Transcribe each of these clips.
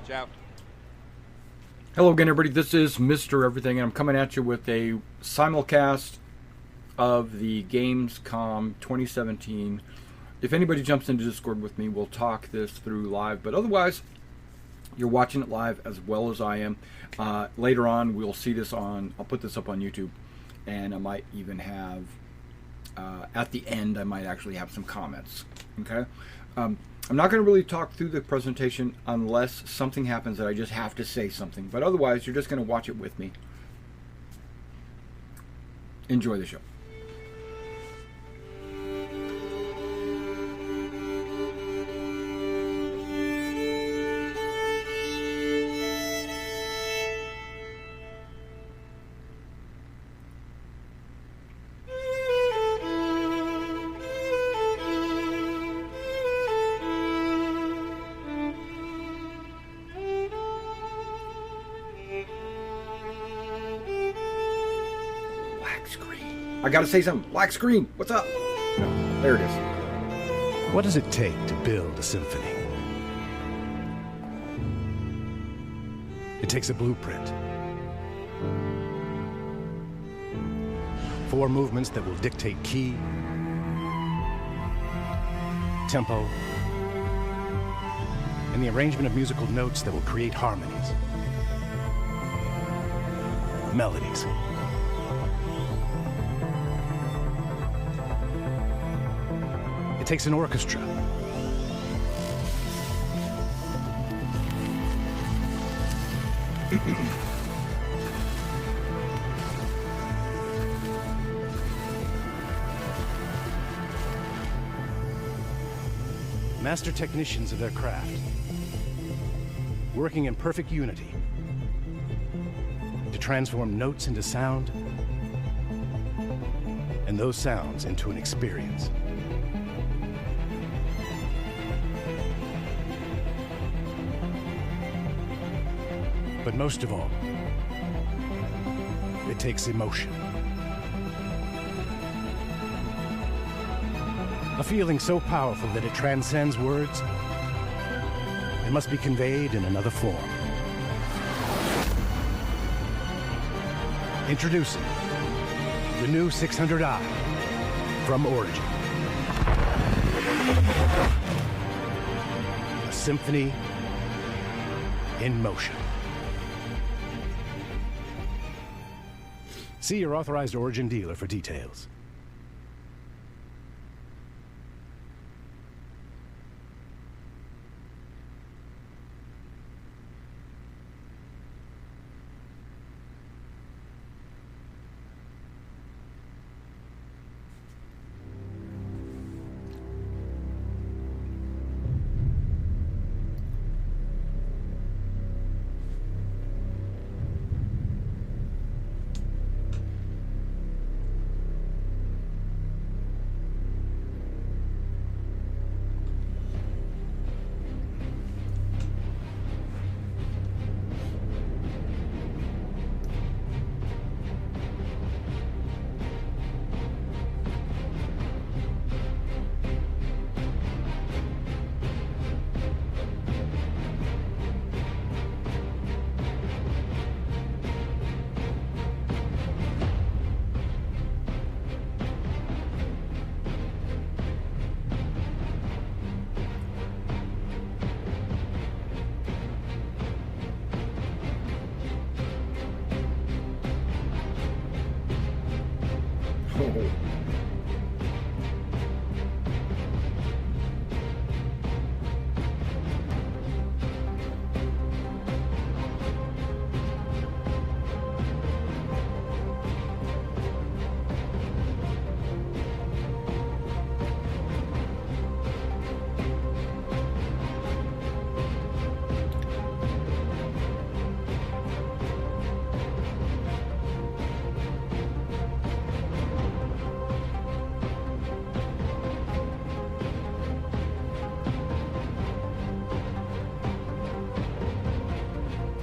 Ciao. Hello again, everybody. This is Mr. Everything, and I'm coming at you with a simulcast of the Gamescom 2017. If anybody jumps into Discord with me, we'll talk this through live, but otherwise, you're watching it live as well as I am. Later on, we'll see this on, I'll put this up on YouTube, and I might even have, at the end, I might actually have some comments, okay? I'm not going to really talk through the presentation unless something happens that I just have to say something. But otherwise, you're just going to watch it with me. Enjoy the show. I gotta say something. Black screen. What's up? No, there it is. What does it take to build a symphony? It takes a blueprint. 4 movements that will dictate key, tempo, and the arrangement of musical notes that will create harmonies, melodies. It takes an orchestra. Master technicians of their craft, working in perfect unity to transform notes into sound and those sounds into an experience. But most of all, it takes emotion. A feeling so powerful that it transcends words. It must be conveyed in another form. Introducing the new 600i from Origin. A symphony in motion. See your authorized Origin dealer for details.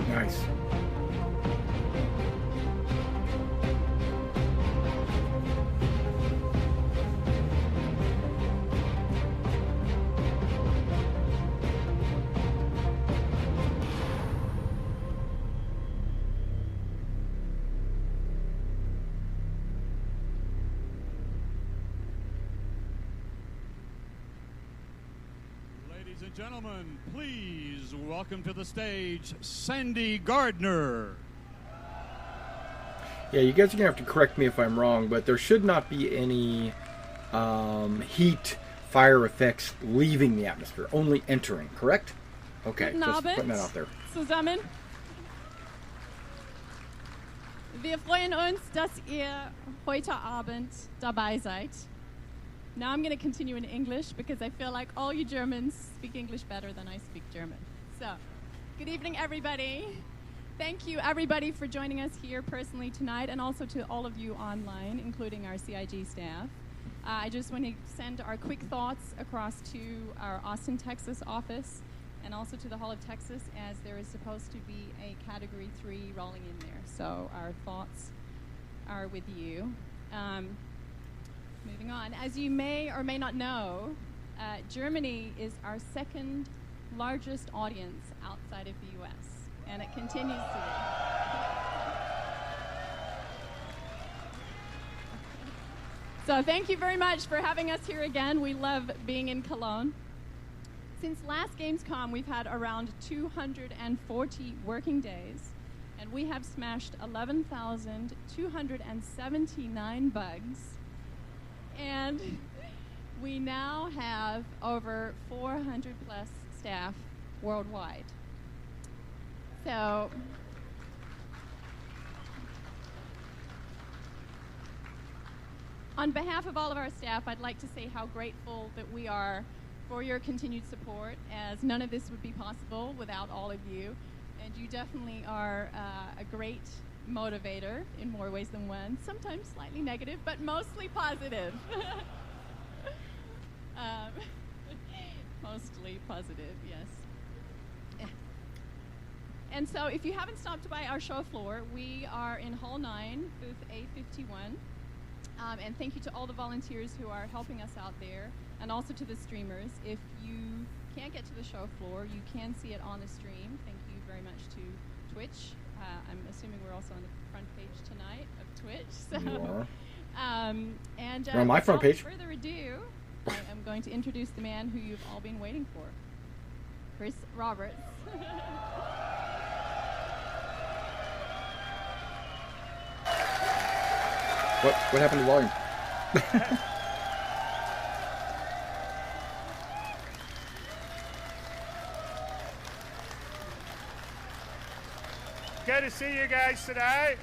Nice. Gentlemen, please welcome to the stage Sandy Gardner. Yeah, you guys are going to have to correct me if I'm wrong, but there should not be any heat, fire effects leaving the atmosphere, only entering, correct? Okay, Guten just Abend putting that out there. zusammen. Wir freuen uns, dass ihr heute Abend dabei seid. Now I'm going to continue in English because I feel like all you Germans speak English better than I speak German. So, good evening, everybody. Thank you, everybody, for joining us here personally tonight, and also to all of you online, including our CIG staff. I just want to send our quick thoughts across to our Austin, Texas office, and also to the Hall of Texas, as there is supposed to be a Category 3 rolling in there. So our thoughts are with you. Moving on. As you may or may not know, Germany is our second largest audience outside of the U.S., and it continues to be. So thank you very much for having us here again. We love being in Cologne. Since last Gamescom, we've had around 240 working days, and we have smashed 11,279 bugs, and we now have over 400 plus staff worldwide. So on behalf of all of our staff, I'd like to say how grateful that we are for your continued support, as none of this would be possible without all of you. And you definitely are a great motivator in more ways than one, sometimes slightly negative, but mostly positive. Mostly positive, yes. And so if you haven't stopped by our show floor, we are in Hall 9, booth A51. And thank you to all the volunteers who are helping us out there, and also to the streamers. If you can't get to the show floor, you can see it on the stream. Thank you very much to Twitch. I'm assuming we're also on the front page tonight of Twitch. So, You are. And We're on my front page. Without further ado, I am going to introduce the man who you've all been waiting for, Chris Roberts. What happened to volume? Good to see you guys today.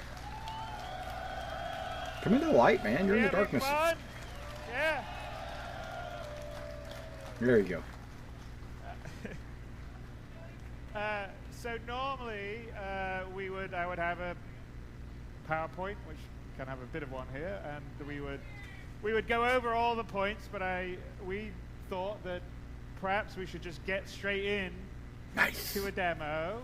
Come into the light, man. You're in the Having darkness. fun? Yeah. There you go. So normally I would have a PowerPoint, which can have a bit of one here, and we would go over all the points, but we thought that perhaps we should just get straight in to a demo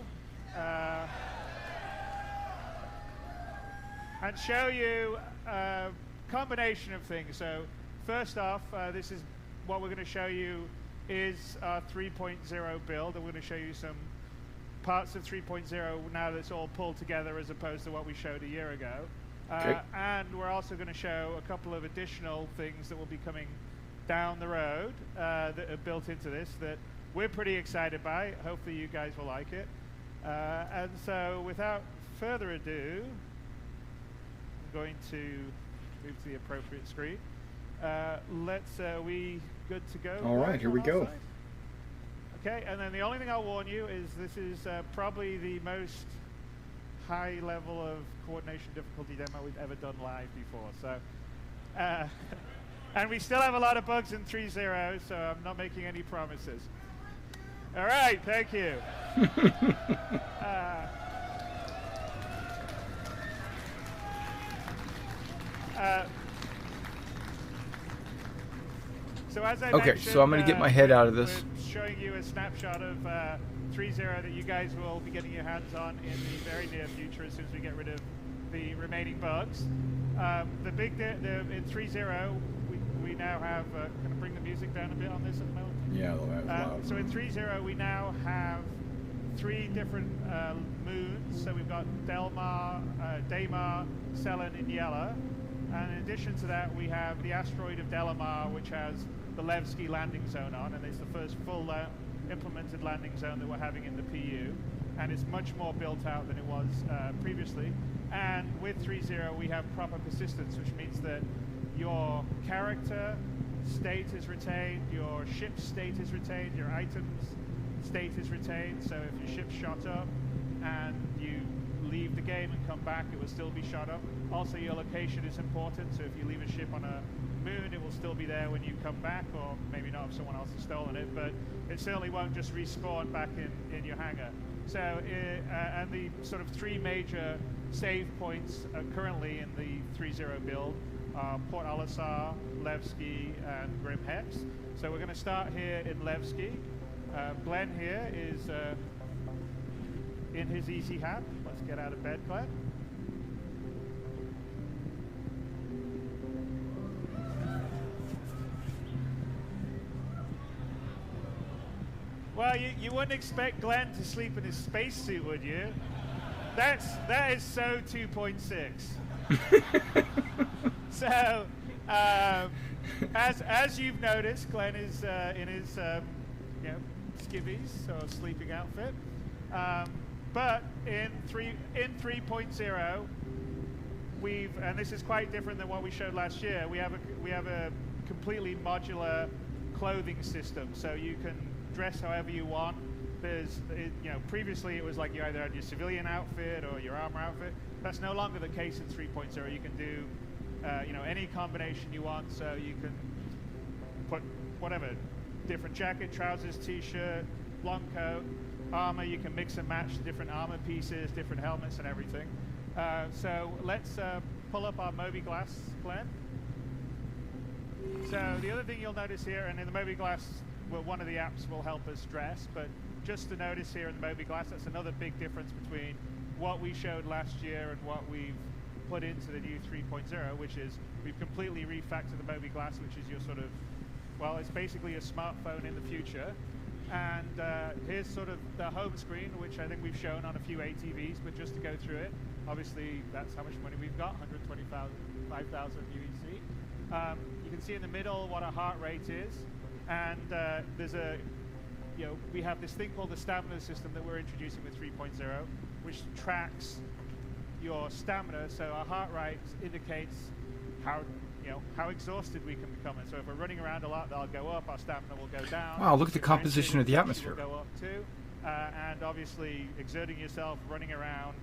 and show you a combination of things. So first off, this is what we're going to show you is our 3.0 build, and we're going to show you some parts of 3.0 now that it's all pulled together as opposed to what we showed a year ago. Okay. And we're also going to show a couple of additional things that will be coming down the road that are built into this that we're pretty excited by. Hopefully you guys will like it. And so without further ado, I'm going to move to the appropriate screen. We good to go? All right, here we go. Side? Okay, and then the only thing I'll warn you is this is probably the most high level of coordination difficulty demo we've ever done live before. So, and we still have a lot of bugs in 3.0, so I'm not making any promises. All right, thank you. So as I mentioned, so I'm going to get my head out of this. We're showing you a snapshot of 3.0 that you guys will be getting your hands on in the very near future as soon as we get rid of the remaining bugs. In 3.0, we now have, can I bring the music down a bit on this at the moment? Yeah, that's loud. So in 3.0, we now have 3 different moons. So we've got Delmar, Daymar, Selen, and Yella. And in addition to that, we have the asteroid of Delamar, which has the Levski landing zone on, and it's the first full implemented landing zone that we're having in the PU, and it's much more built out than it was previously. And with 3.0, we have proper persistence, which means that your character state is retained, your ship state is retained, your items state is retained. So if your ship's shot up and you leave the game and come back, it will still be shot up. Also, your location is important, so if you leave a ship on a moon, it will still be there when you come back, or maybe not if someone else has stolen it, but it certainly won't just respawn back in your hangar. So, and the sort of three major save points currently in the 3.0 build are Port Olisar, Levski, and Grim Hex. So we're going to start here in Levski. Glenn here is in his easy hat. Let's get out of bed, Glenn. Well, you wouldn't expect Glenn to sleep in his spacesuit, would you? That is so 2.6. So, as you've noticed, Glenn is in his skivvies or sleeping outfit. But in 3.0, and this is quite different than what we showed last year. We have a completely modular clothing system, so you can dress however you want. Previously it was like you either had your civilian outfit or your armor outfit. That's no longer the case in 3.0. You can do, any combination you want. So you can put whatever, different jacket, trousers, t-shirt, long coat, armor. You can mix and match different armor pieces, different helmets, and everything. So let's pull up our Moby Glass, Glenn. So the other thing you'll notice here, and in the Moby Glass, well, one of the apps will help us dress, but just to notice here in the Moby Glass, that's another big difference between what we showed last year and what we've put into the new 3.0, which is we've completely refactored the Moby Glass, which is your sort of, well, it's basically a smartphone in the future. And here's sort of the home screen, which I think we've shown on a few ATVs, but just to go through it, obviously that's how much money we've got, 125,000 UEC. You can see in the middle what our heart rate is. And there's we have this thing called the stamina system that we're introducing with 3.0, which tracks your stamina. So our heart rate indicates how exhausted we can become. And so if we're running around a lot, that'll go up. Our stamina will go down. Wow, look at the composition of the atmosphere. Will go up too. And obviously, exerting yourself, running around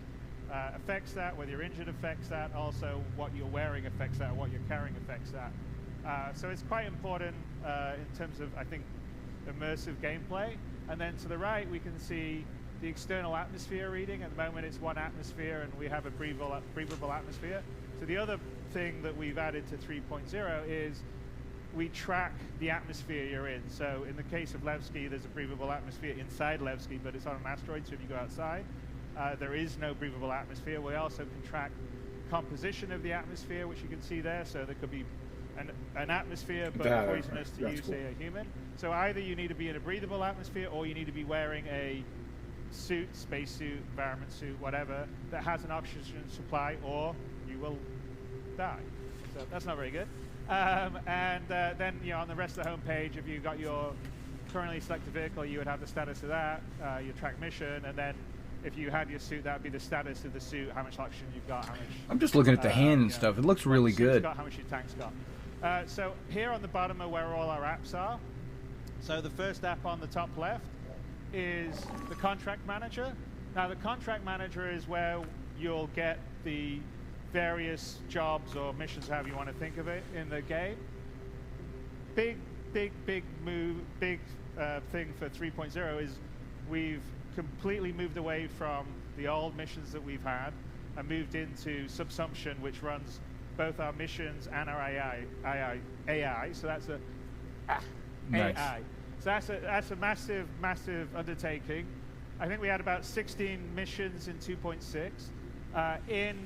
affects that. Whether you're injured affects that. Also, what you're wearing affects that. What you're carrying affects that. So it's quite important in terms of, I think, immersive gameplay. And then to the right, we can see the external atmosphere reading. At the moment, it's 1 atmosphere, and we have a breathable atmosphere. So the other thing that we've added to 3.0 is we track the atmosphere you're in. So in the case of Levski, there's a breathable atmosphere inside Levski, but it's on an asteroid, so if you go outside, there is no breathable atmosphere. We also can track composition of the atmosphere, which you can see there. So there could be an atmosphere, but poisonous to you, say, a human. So either you need to be in a breathable atmosphere, or you need to be wearing a suit, spacesuit, environment suit, whatever, that has an oxygen supply, or you will die. So that's not very good. Then on the rest of the homepage, if you got your currently selected vehicle, you would have the status of that, your track mission, and then if you had your suit, that would be the status of the suit, how much oxygen you've got, how much... I'm just looking at the hand and stuff. It looks really good. Got, how much your tank's got. So here on the bottom are where all our apps are. So the first app on the top left is the Contract Manager. Now the Contract Manager is where you'll get the various jobs or missions, however you want to think of it, in the game. Big move, thing for 3.0 is we've completely moved away from the old missions that we've had and moved into Subsumption, which runs both our missions and our AI. So that's a nice. AI. So that's a massive undertaking. I think we had about 16 missions in 2.6. In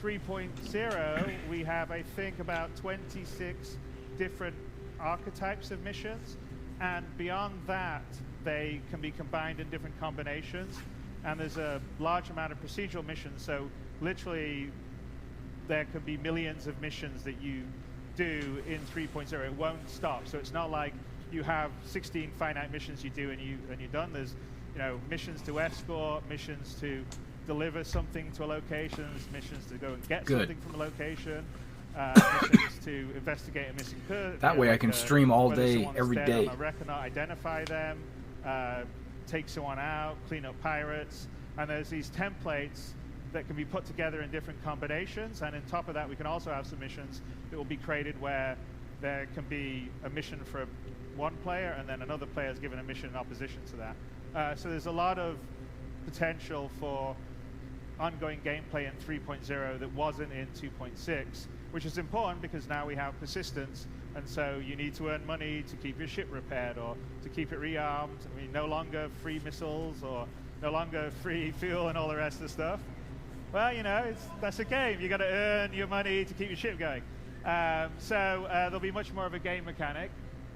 3.0, we have, I think, about 26 different archetypes of missions, and beyond that, they can be combined in different combinations. And there's a large amount of procedural missions, so literally there could be millions of missions that you do in 3.0. It won't stop. So it's not like you have 16 finite missions you do and you're done. There's missions to escort, missions to deliver something to a location, missions to go and get something from a location, missions to investigate a missing person. That way I can stream all day, every day. On a wreck or not, identify them, take someone out, clean up pirates, and there's these templates that can be put together in different combinations, and on top of that we can also have some missions that will be created where there can be a mission for one player and then another player is given a mission in opposition to that. So there's a lot of potential for ongoing gameplay in 3.0 that wasn't in 2.6, which is important because now we have persistence, and so you need to earn money to keep your ship repaired or to keep it rearmed. I mean, no longer free missiles or no longer free fuel and all the rest of the stuff. Well, that's a game. You got to earn your money to keep your ship going. So there'll be much more of a game mechanic.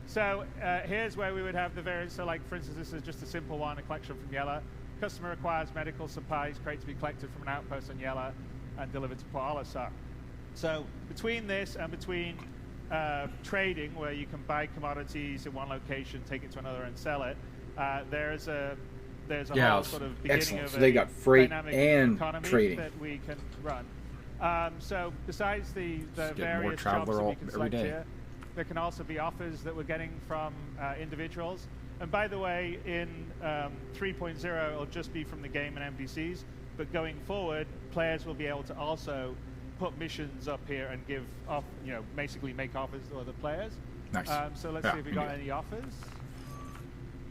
So here's where we would have the variants. So like, for instance, this is just a simple one, a collection from Yella. Customer requires medical supplies, crate to be collected from an outpost on Yella and delivered to Port Olisar. So between this and between trading, where you can buy commodities in one location, take it to another and sell it, there's a whole sort of beginning of so they got freight dynamic and economy trading that we can run. So besides the various jobs that we can select here, there can also be offers that we're getting from individuals. And by the way, in 3.0, it'll just be from the game and NPCs. But going forward, players will be able to also put missions up here and give off, basically make offers to other players. Nice. So let's see if we got any offers.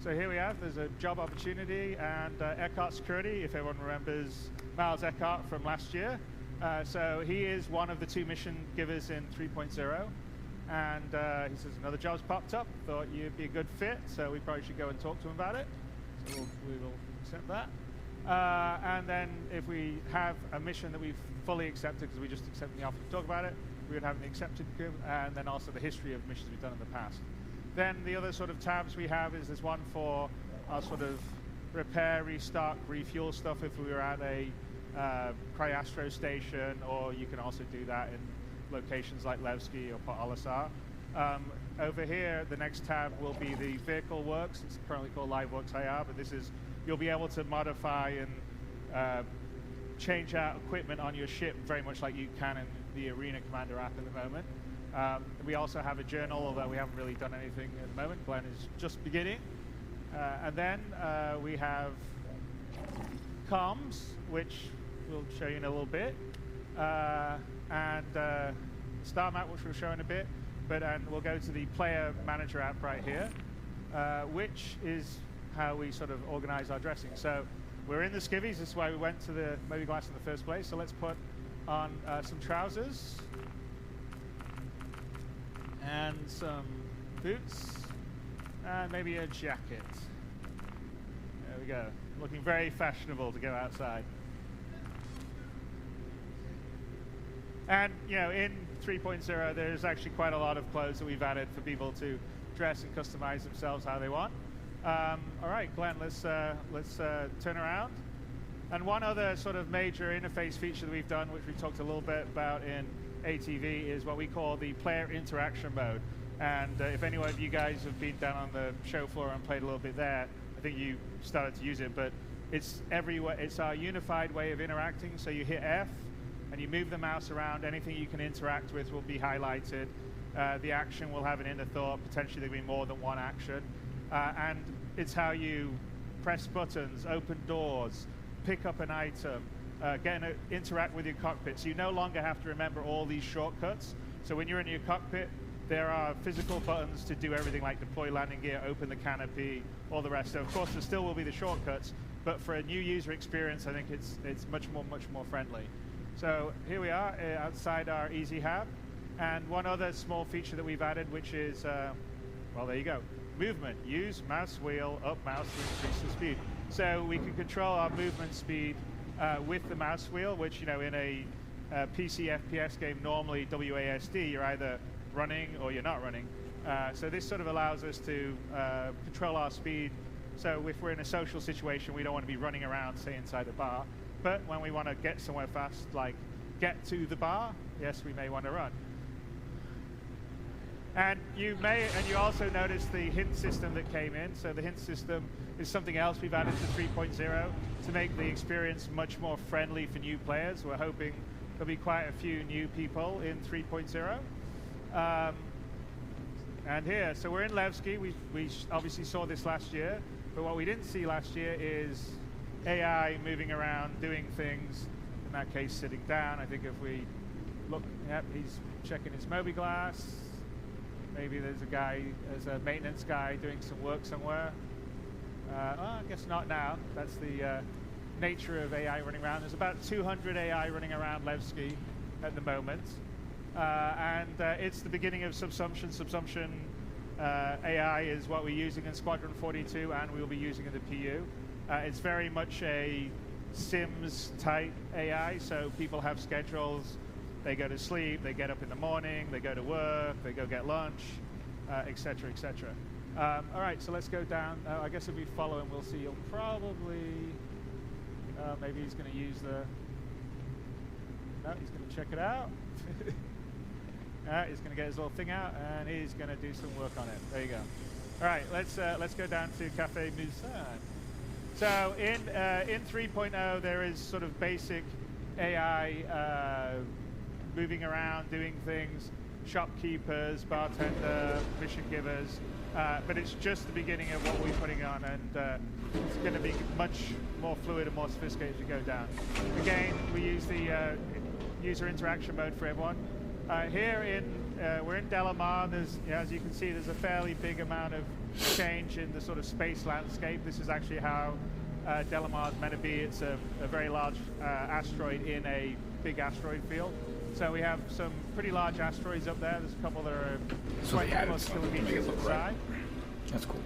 So here we have, there's a job opportunity and Eckhart Security, if everyone remembers Miles Eckhart from last year. So he is one of the 2 mission givers in 3.0. And he says another job's popped up, thought you'd be a good fit, so we probably should go and talk to him about it. So we will accept that. And then if we have a mission that we've fully accepted, because we just accepted the offer to talk about it, we would have the accepted, and then also the history of missions we've done in the past. Then the other sort of tabs we have is there's one for our sort of repair, restock, refuel stuff if we were at a Cryastro station, or you can also do that in locations like Levski or Port Olisar. Over here, the next tab will be the vehicle works. It's currently called Live Works IR, but this is, you'll be able to modify and change out equipment on your ship very much like you can in the Arena Commander app at the moment. We also have a journal, although we haven't really done anything at the moment. Glenn is just beginning. And then we have comms, which we'll show you in a little bit. And Star Map, which we'll show in a bit, and we'll go to the Player Manager app right here, which is how we sort of organize our dressing. So we're in the skivvies, this is why we went to the Moby Glass in the first place, so let's put on some trousers, and some boots, and maybe a jacket. There we go, looking very fashionable to go outside. And, in 3.0, there's actually quite a lot of clothes that we've added for people to dress and customize themselves how they want. All right, Glenn, let's turn around. And one other sort of major interface feature that we've done, which we talked a little bit about in ATV, is what we call the player interaction mode. And if any of you guys have been down on the show floor and played a little bit there, I think you started to use it, but it's everywhere. It's our unified way of interacting. So you hit F, and you move the mouse around, anything you can interact with will be highlighted. The action will have an inner thought, potentially there'll be more than one action. And it's how you press buttons, open doors, pick up an item, interact with your cockpit. So you no longer have to remember all these shortcuts. So when you're in your cockpit, there are physical buttons to do everything like deploy landing gear, open the canopy, all the rest. So of course there still will be the shortcuts, but for a new user experience, I think it's much more friendly. So here we are outside our Easy Hab. And one other small feature that we've added, which is, well, there you go. Movement. Use mouse wheel, up mouse to increase the speed. So we can control our movement speed with the mouse wheel, which, in a PC FPS game, normally WASD, you're either running or you're not running. So this sort of allows us to control our speed. So if we're in a social situation, we don't want to be running around, say, inside a bar. But when we want to get somewhere fast, like get to the bar, yes, we may want to run. And you also noticed the hint system that came in. So the hint system is something else we've added to 3.0 to make the experience much more friendly for new players. We're hoping there'll be quite a few new people in 3.0. And here, so we're in Levski. We obviously saw this last year, but what we didn't see last year is AI moving around, doing things, in that case sitting down. I think if we look, yep, he's checking his mobi-glass. Maybe there's a maintenance guy doing some work somewhere. I guess not now. That's the nature of AI running around. There's about 200 AI running around Levski at the moment. And it's the beginning of subsumption. Subsumption AI is what we're using in Squadron 42, and we'll be using in the PU. It's very much a Sims type AI, so people have schedules. They go to sleep, they get up in the morning, they go to work, they go get lunch, etc., etc. All right, so let's go down. I guess if we follow him, we'll see he'll probably, maybe he's going to use the, no, he's going to check it out. He's going to get his little thing out, and he's going to do some work on it. There you go. All right, let's go down to Cafe Musan. So in 3.0, there is sort of basic AI moving around, doing things, shopkeepers, bartender, mission givers, but it's just the beginning of what we're putting on, and it's going to be much more fluid and more sophisticated as we go down. Again, we use the user interaction mode for everyone. Here we're in Delamar. There's, as you can see, there's a fairly big amount of change in the sort of space landscape. This is actually how Delamar is meant to be. It's a very large asteroid in a big asteroid field. So we have some pretty large asteroids up there. There's a couple that are 20+ kilometers inside. That's cool.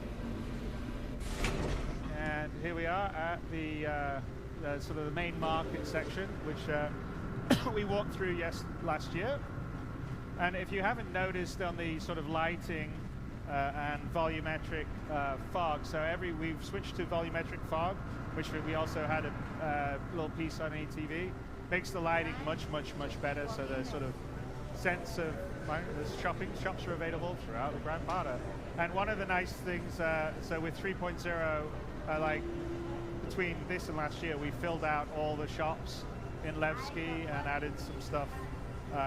And here we are at the sort of the main market section, which we walked through last year. And if you haven't noticed on the sort of lighting and volumetric fog, so we've switched to volumetric fog, which we also had a little piece on ETV. Makes the lighting much better, so the sort of sense of the shops are available throughout the Grand Mata. And one of the nice things, so with 3.0, like between this and last year, we filled out all the shops in Levski and added some stuff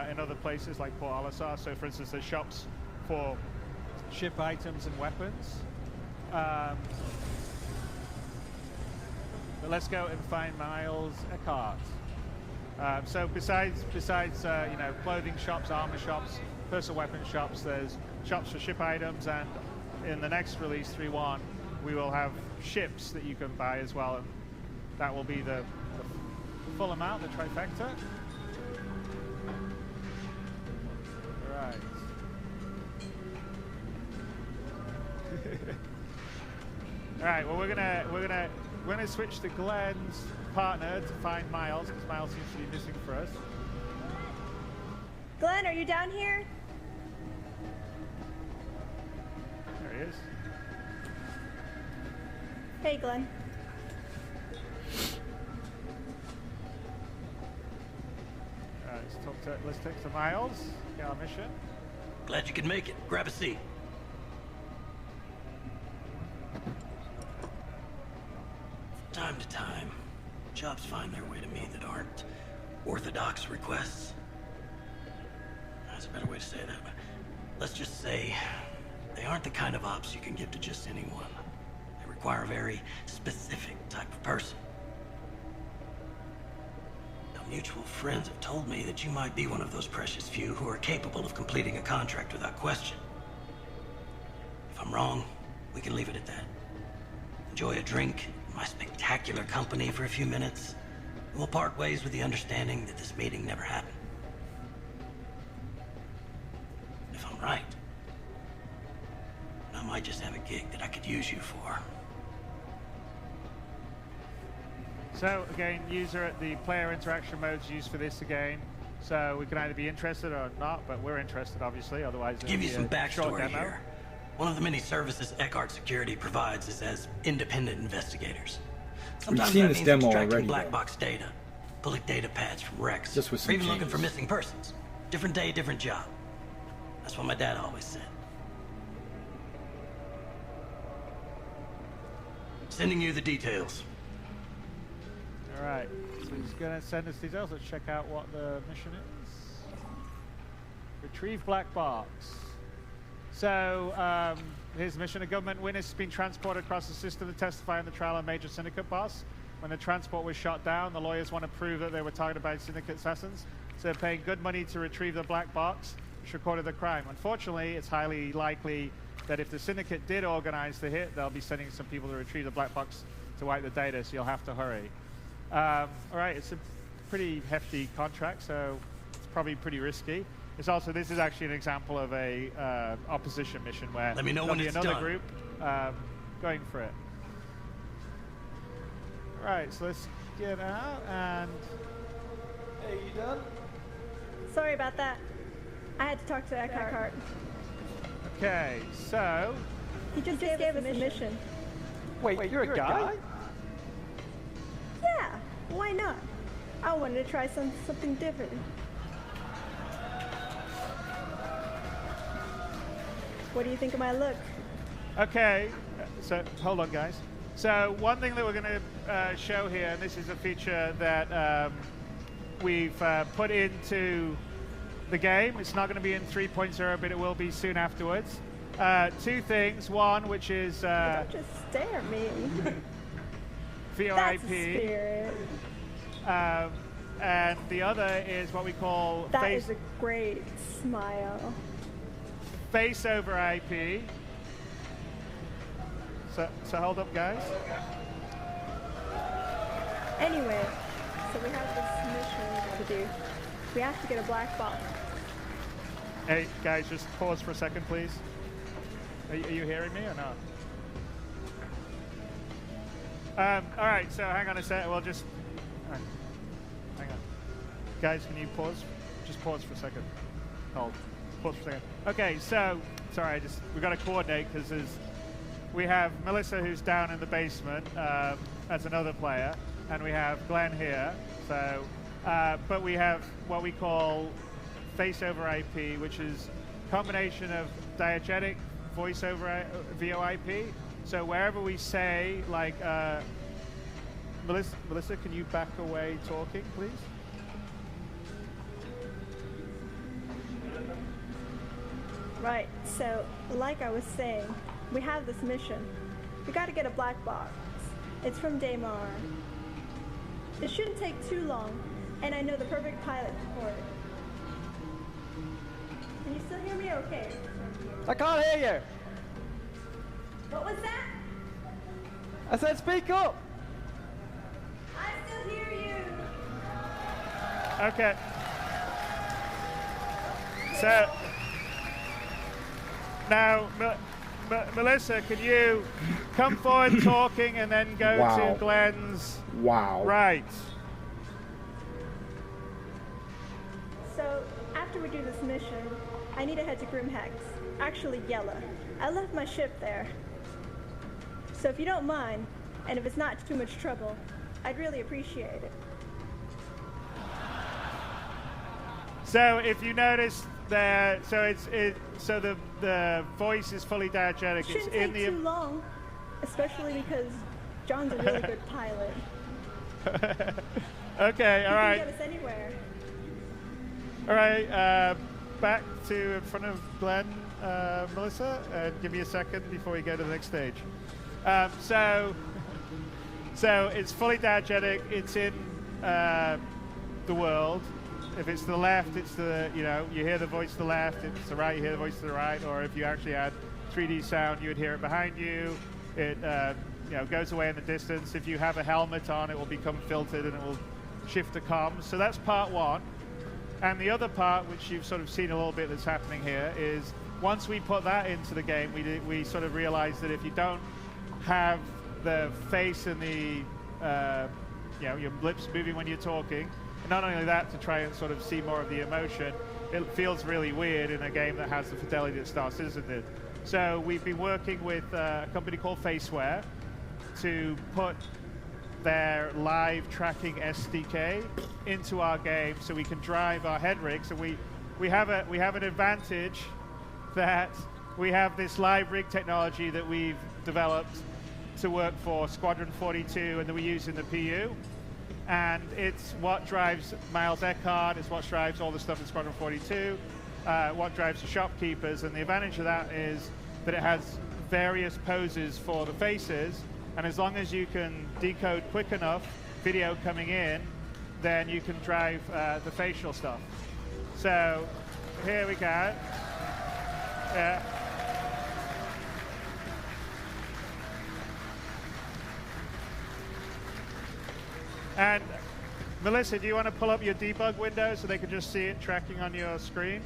in other places like Port Olisar. So for instance, there's shops for ship items and weapons. But let's go and find Miles Eckhart. So besides clothing shops, armor shops, personal weapon shops, there's shops for ship items, and in the next release 3.1 we will have ships that you can buy as well, and that will be the full amount, the trifecta. Right. All right. Well, we're gonna switch to Glenn's partner to find Miles, because Miles seems to be missing for us. Glenn, are you down here? There he is. Hey, Glenn. All right, let's talk to Miles. Get our mission. Glad you could make it. Grab a seat. From time to time, jobs find their way to me that aren't orthodox requests. That's a better way to say that, but let's just say they aren't the kind of ops you can give to just anyone. They require a very specific type of person. Now, mutual friends have told me that you might be one of those precious few who are capable of completing a contract without question. If I'm wrong, we can leave it at that. Enjoy a drink, my spectacular company for a few minutes, and we'll part ways with the understanding that this meeting never happened. If I'm right, I might just have a gig that I could use you for. So again, user at the player interaction mode's used for this again. So we can either be interested or not, but we're interested obviously, otherwise it'll Give you be some a short backstory demo. here. One of the many services Eckhart Security provides is as independent investigators. Sometimes seen that this means demo extracting already, black though. box data, pulling data pads from wrecks, Just with or some even looking for changes. missing persons. Different day, different job. That's what my dad always said. Sending you the details. All right. So he's going to send us details. Let's check out what the mission is. Retrieve black box. So here's the mission. A government witness has been transported across the system to testify on the trial of a major syndicate boss. When the transport was shot down, the lawyers want to prove that they were targeted by syndicate assassins. So they're paying good money to retrieve the black box, which recorded the crime. Unfortunately, it's highly likely that if the syndicate did organize the hit, they'll be sending some people to retrieve the black box to wipe the data, so you'll have to hurry. All right, it's a pretty hefty contract, so it's probably pretty risky. It's also, this is actually an example of a opposition mission where Let me know when it's another done. group going for it. All right, so let's get out and... Hey, you done? Sorry about that. I had to talk to Eckhart. Okay, so... He just gave us a mission. Wait, you're a guy? Yeah, why not? I wanted to try something different. What do you think of my look? Okay, so hold on, guys. So one thing that we're going to show here, and this is a feature that we've put into the game. It's not going to be in 3.0, but it will be soon afterwards. Two things. One, which is Don't just stare at me. VoIP. That's a spirit. And the other is what we call That is a great smile. face over IP. So hold up, guys. Anyway, so we have this mission to do. We have to get a black box. Hey, guys, just pause for a second, please. Are you hearing me or not? All right, so hang on a sec. We'll just... hang on. Guys, can you pause? Just pause for a second. Hold. Pause for a second. Okay, so... Sorry, we've got to coordinate because we have Melissa who's down in the basement as another player, and we have Glenn here. So, but we have what we call face over IP, which is a combination of diegetic voice over VoIP. So wherever we say, like, Melissa, can you back away talking, please? Right, so like I was saying, we have this mission. We gotta get a black box. It's from Daymar. It shouldn't take too long, and I know the perfect pilot for it. Can you still hear me okay? I can't hear you. What was that? I said speak up. I still hear you. Okay. So now, Melissa, can you come forward talking and then go Wow. to Glenn's Wow. right? So, after we do this mission, I need to head to Grimhex. Actually, Yella. I left my ship there. So if you don't mind, and if it's not too much trouble, I'd really appreciate it. So if you notice there, so the voice is fully diegetic. It's Shouldn't in take the too long, especially because John's a really good pilot. Okay, all He right. can get us anywhere. All right, back to in front of Glenn, Melissa, and give me a second before we go to the next stage. So it's fully diegetic. It's in the world. If it's to the left, it's the, you hear the voice to the left. If it's the right, you hear the voice to the right. Or if you actually had 3D sound, you would hear it behind you. It goes away in the distance. If you have a helmet on, it will become filtered and it will shift to comms. So that's part one. And the other part, which you've sort of seen a little bit that's happening here, is once we put that into the game, we sort of realized that if you don't have the face and the, your lips moving when you're talking, and not only that, to try and sort of see more of the emotion, it feels really weird in a game that has the fidelity that Star Citizen did. So we've been working with a company called Faceware to put their live tracking SDK into our game so we can drive our head rigs. And we have an advantage that we have this live rig technology that we've developed to work for Squadron 42 and that we use in the PU. And it's what drives Miles Eckhart, it's what drives all the stuff in Squadron 42, what drives the shopkeepers. And the advantage of that is that it has various poses for the faces. And as long as you can decode quick enough video coming in, then you can drive the facial stuff. So here we go. And Melissa, do you want to pull up your debug window so they can just see it tracking on your screen?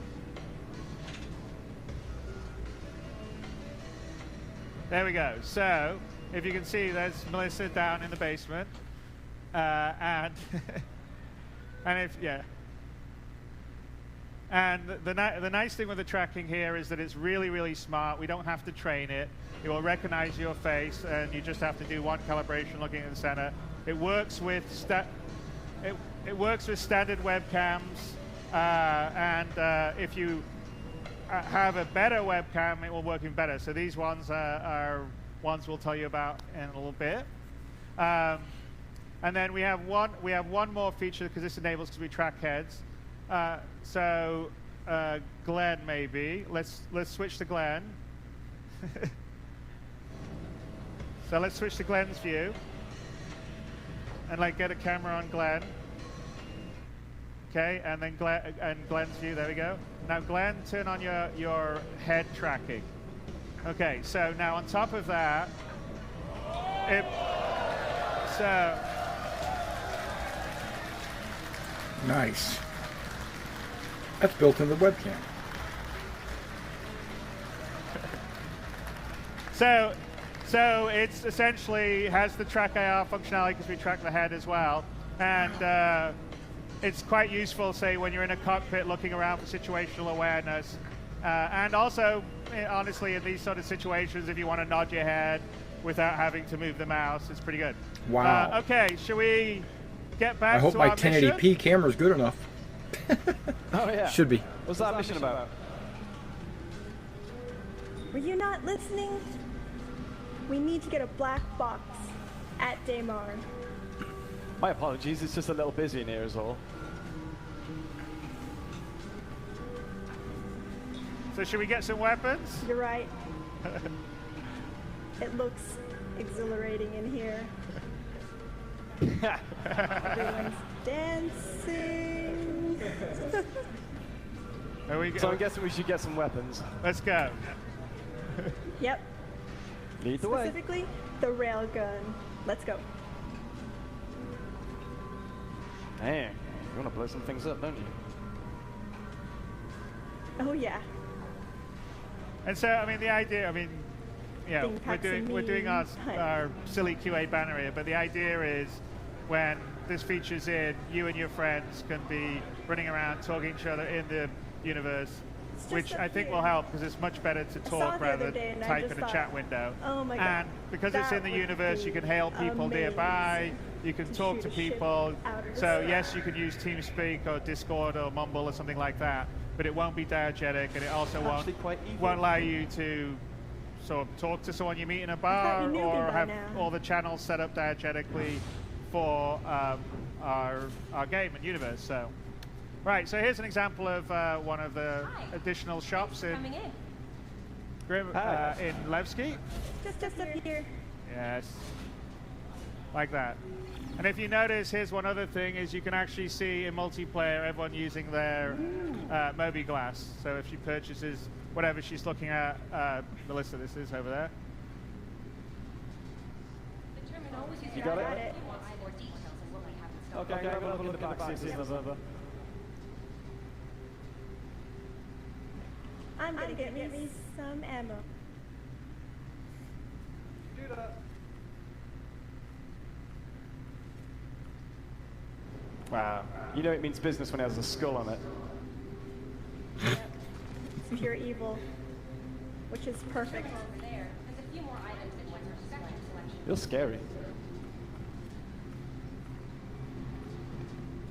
There we go. So if you can see, there's Melissa down in the basement. And And the nice thing with the tracking here is that it's really, really smart. We don't have to train it. It will recognize your face, and you just have to do one calibration looking at the center. It works with it works with standard webcams, and if you have a better webcam, it will work even better. So these ones are ones we'll tell you about in a little bit. And then we have one more feature because this enables because we track heads. So Glenn, maybe let's switch to Glenn. So let's switch to Glenn's view and like get a camera on Glenn. Okay, and then Glenn's view. There we go. Now Glenn, turn on your head tracking. Okay, so now on top of that, Nice. That's built in the webcam. So it's essentially has the track AR functionality because we track the head as well, and it's quite useful, say, when you're in a cockpit looking around for situational awareness, and also, honestly, in these sort of situations, if you want to nod your head without having to move the mouse, it's pretty good. Wow. Okay, shall we get back to our mission? I hope my 1080p camera's good enough. Oh yeah. Should be. What's that mission about? Were you not listening? We need to get a black box at Daymar. My apologies, it's just a little busy in here is all. So should we get some weapons? You're right. It looks exhilarating in here. Everyone's dancing. So I'm guessing we should get some weapons. Let's go. Yep. Lead the way. Specifically, the railgun. Let's go. Dang, you want to blow some things up, don't you? Oh yeah. And so, I mean, the idea, I mean, yeah, Thing we're doing our silly QA banner here, but the idea is when this feature's in, you and your friends can be running around talking to each other in the universe, which I think will help because it's much better to talk rather than type in a chat window. Oh my God. And because it's in the universe, you can hail people nearby, you can talk to people. So yes, you can use TeamSpeak or Discord or Mumble or something like that, but it won't be diegetic, and it also won't allow you to sort of talk to someone you meet in a bar or have all the channels set up diegetically for our game and universe. So, right. So here's an example of one of the additional shops in Levski. Just up here. Yes, like that. And if you notice, here's one other thing: is you can actually see in multiplayer everyone using their Moby Glass. So if she purchases whatever she's looking at, Melissa, this is over there. You got it? Okay, I'm going to look in the back, see if there's over. I'm going to get me some ammo. Do that. Wow. You know it means business when it has a skull on it. Yep. It's pure evil, which is perfect. You're scary.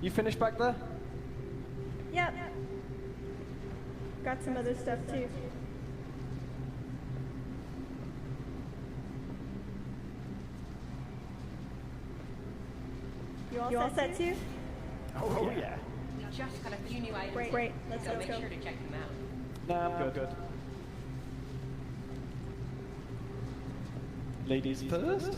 You finished back there? Yep. Got some other stuff too. You all set too? Oh, yeah. We just got a few new items. Great. Let's so go. make sure to check them out. Nah, I'm good. Ladies first?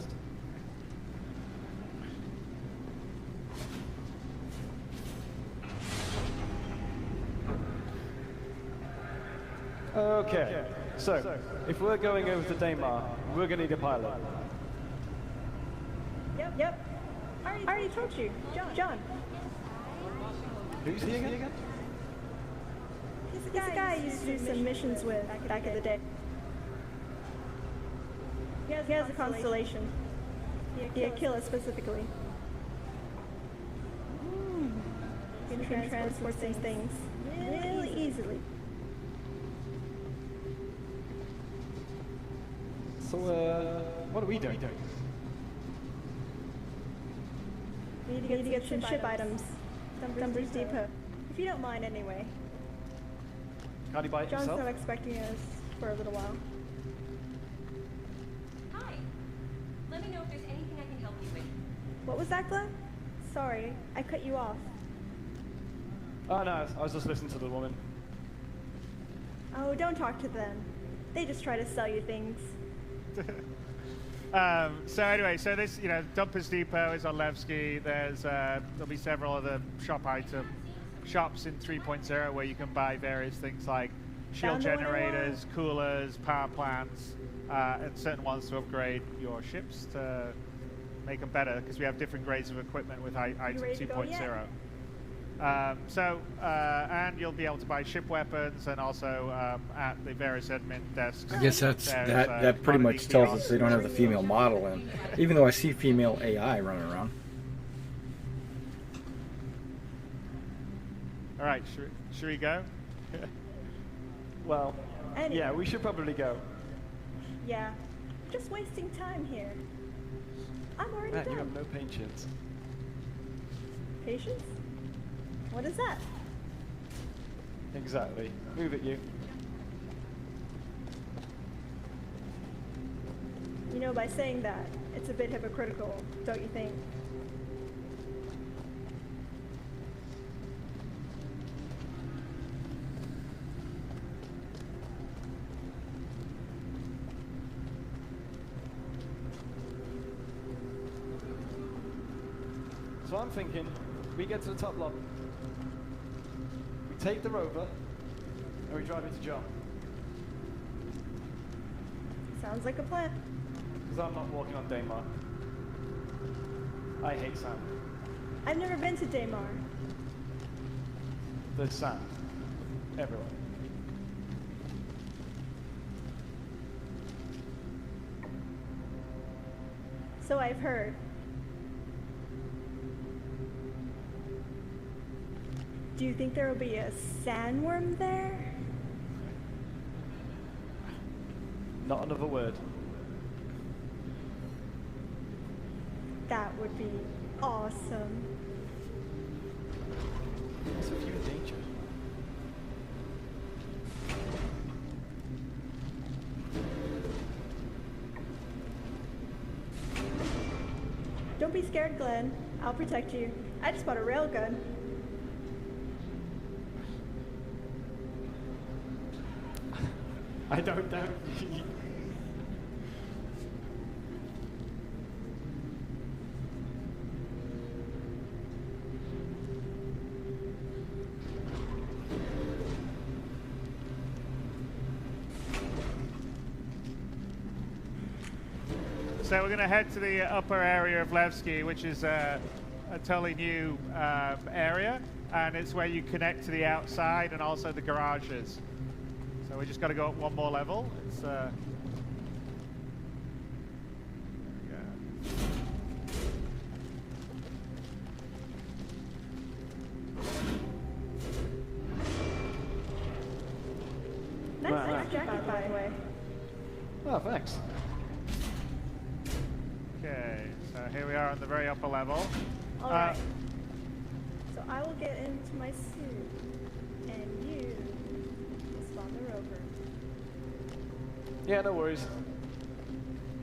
Okay, so if we're going over to Daymar, we're going to need a pilot. Yep. I already told you. John. Who's he again? He's the guy I used to do some missions with back in the day. He has a constellation. The Aquila specifically. You can transport these things really easily. So, what are we doing? We need to get some ship items. Dumper's Depot. If you don't mind anyway. Can't he buy it John's himself? not expecting us for a little while. Hi. Let me know if there's anything I can help you with. What was that, Glenn? Sorry, I cut you off. Oh no, I was just listening to the woman. Oh, don't talk to them. They just try to sell you things. So anyway, so this, Dumpers Depot is on Levski. There'll be several other shops in 3.0 where you can buy various things like shield Found the one I generators, coolers, power plants, and certain ones to upgrade your ships to make them better, because we have different grades of equipment with item ready to go 2.0. And you'll be able to buy ship weapons, and also at the various admin desks. I guess that pretty much tells us they don't have the female model in, even though I see female AI running around. All right, should we go? Well, Anyway. yeah, we should probably go. Yeah, just wasting time here. I'm already Man, done. you have no patience. Patience? What is that? Exactly. Move it, you. You know, by saying that, it's a bit hypocritical, don't you think? So I'm thinking, we get to the top lobby. We take the rover, and we drive it to John. Sounds like a plan. Because I'm not walking on Daymar. I hate sand. I've never been to Daymar. There's sand. Everywhere. So I've heard. Do you think there will be a sandworm there? Not another word. That would be awesome. What's with you in danger? Don't be scared, Glenn. I'll protect you. I just bought a railgun. I don't know. So we're going to head to the upper area of Levski, which is a totally new area, and it's where you connect to the outside and also the garages. So we just got to go up one more level. It's there we go. Nice jacket, by the way. Oh, thanks. Okay, so here we are on the very upper level. All right. So I will get into my suit, and you will spawn the rover. Yeah, no worries.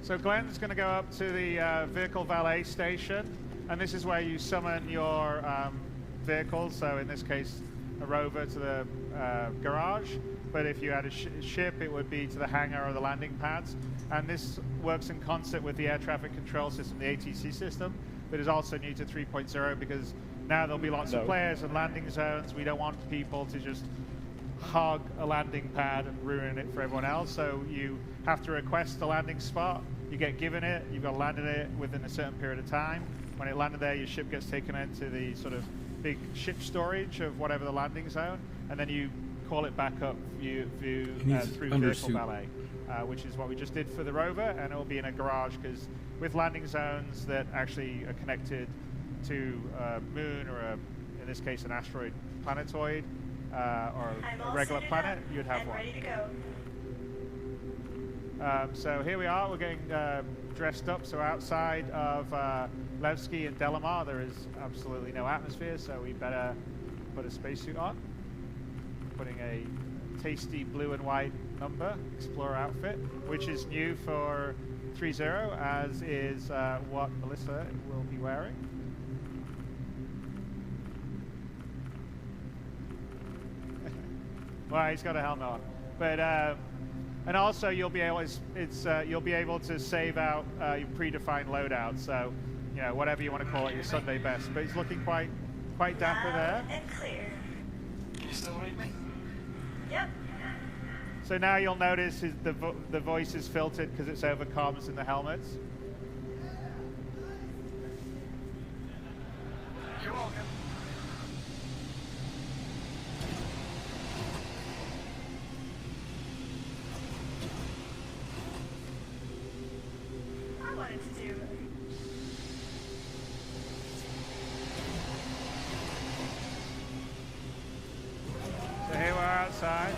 So Glenn's going to go up to the vehicle valet station, And this is where you summon your vehicles. So in this case, a rover to the garage. But if you had a ship, it would be to the hangar or the landing pads. And this works in concert with the air traffic control system, the ATC system, but is also new to 3.0 because now there'll be lots of players and landing zones. We don't want people to just hog a landing pad and ruin it for everyone else. So you have to request a landing spot. You get given it. You've got to land it within a certain period of time. When it landed there, your ship gets taken into the sort of big ship storage of whatever the landing zone, and then you call it back up through vehicle valet, which is what we just did for the rover, and it will be in a garage because with landing zones that actually are connected to a moon or in this case an asteroid planetoid or a regular planet, you'd have one. Ready to go. So here we are, we're getting dressed up. So outside of Levski and Delamar there is absolutely no atmosphere, so we better put a spacesuit on. Putting a tasty blue and white number Explorer outfit, which is new for 3.0, as is what Melissa will be wearing. Well, he's got a helmet on, but and also you'll be able you'll be able to save out your predefined loadout. So you know, whatever you want to call it, your Sunday best. But he's looking quite dapper there. And clear. You still read me? Yep. So now you'll notice the voice is filtered because it's over comms in the helmets. You're welcome. I wanted to do it. So here we're outside.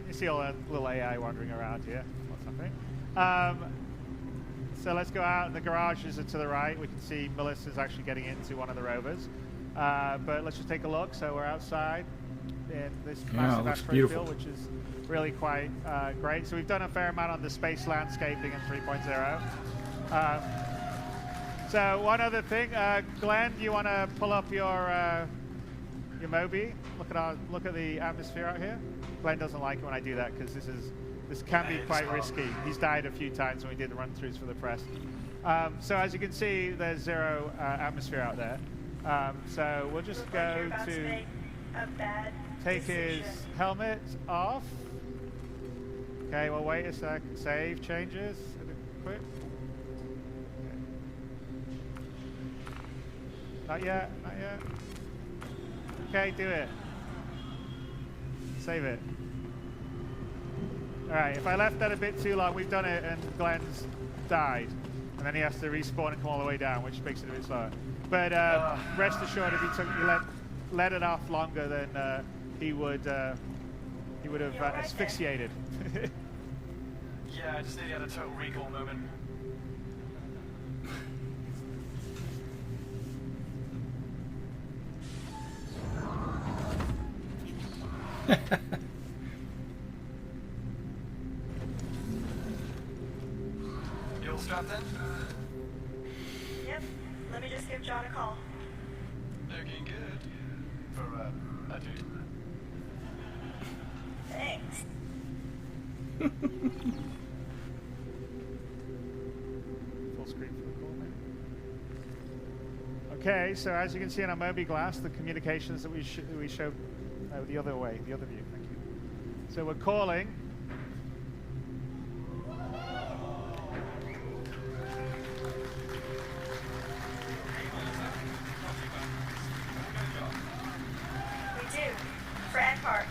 You see all that little AI wandering around here. What's happening? So let's go out. The garages are to the right. We can see Melissa's actually getting into one of the rovers. But let's just take a look. So we're outside in this massive asteroid field, which is really quite great. So we've done a fair amount on the space landscaping in 3.0. So one other thing, Glenn, do you want to pull up your Moby? Look at the atmosphere out here. Glenn doesn't like it when I do that because this can be quite risky. He's died a few times when we did the run-throughs for the press. So as you can see, there's zero atmosphere out there. So we'll just go to take his helmet off. Okay, we'll wait a sec. Save changes. Quick. Not yet, not yet. Okay, do it. Save it. Alright, if I left that a bit too long, we've done it and Glenn's died. And then he has to respawn and come all the way down, which makes it a bit slower. But rest assured, if you let it off longer, then he would have asphyxiated. Yeah, I just nearly had a total recall moment. You all strapped in? Yep. Let me just give John a call. Looking good. For a dude. Thanks. Full screen for the call, maybe. Okay, so as you can see on our Moby glass, the communications that we showed the other way, the other view. Thank you. So we're calling. We do. For Eckhart.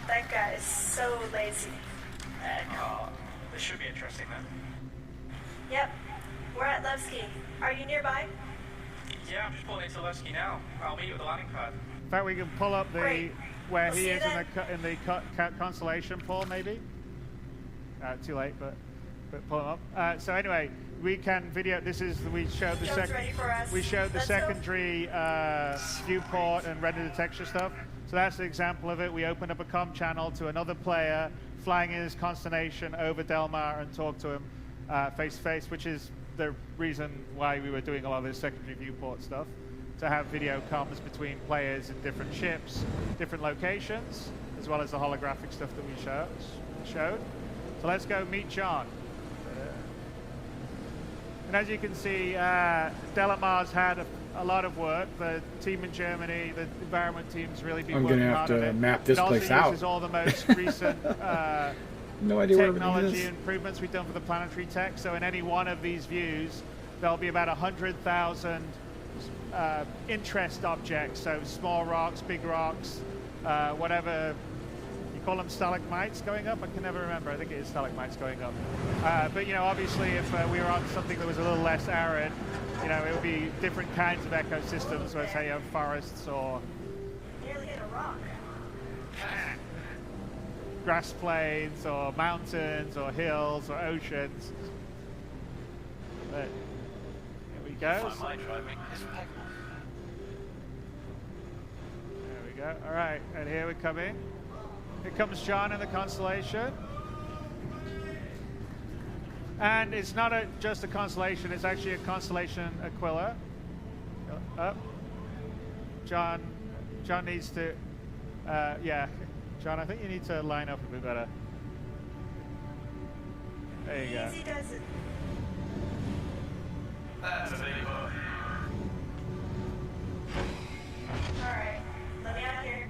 That guy is so lazy. This should be interesting then. Yep. We're at Levski. Are you nearby? Yeah, I'm just pulling into Levski now. I'll meet you at the landing pad. In fact, we can pull up Great. where We'll he see is you in the constellation, Paul, maybe? Too late, but pull him up. So anyway, we can video. We showed the ready for us. We showed the Let's go. secondary viewport and render detection stuff. So So that's an example of it. We opened up a comm channel to another player flying in his constellation over Delmar and talk to him face to face, which is the reason why we were doing a lot of this secondary viewport stuff, to have video comms between players in different ships, different locations, as well as the holographic stuff that we showed. So let's go meet John. And as you can see, Delamar's had a lot of work. The team in Germany, the environment team's really been working hard on it. I'm going to have to map this place out. It also uses all the most recent no idea technology improvements we've done for the planetary tech. So in any one of these views, there'll be about 100,000 interest objects. So small rocks, big rocks, whatever. Call them stalagmites going up? I can never remember. I think it is stalagmites going up. But, you know, obviously if we were on something that was a little less arid, you know, it would be different kinds of ecosystems, where say you have forests or Nearly hit a rock. grass plains or mountains or hills or oceans. But here we go. My driving is impeccable. There we go. All right, and here we come in. Here comes John in the constellation. And it's not just a constellation, it's actually a constellation Aquila. Up. John needs to, yeah. John, I think you need to line up a bit better. There you go. Easy does it. That's a big boy. Alright, let me out here.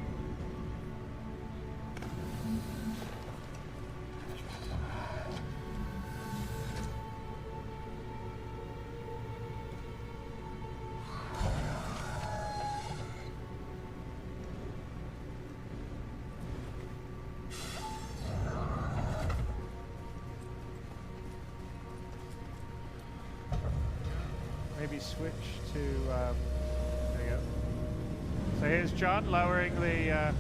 Maybe switch to, there you go. So here's John lowering the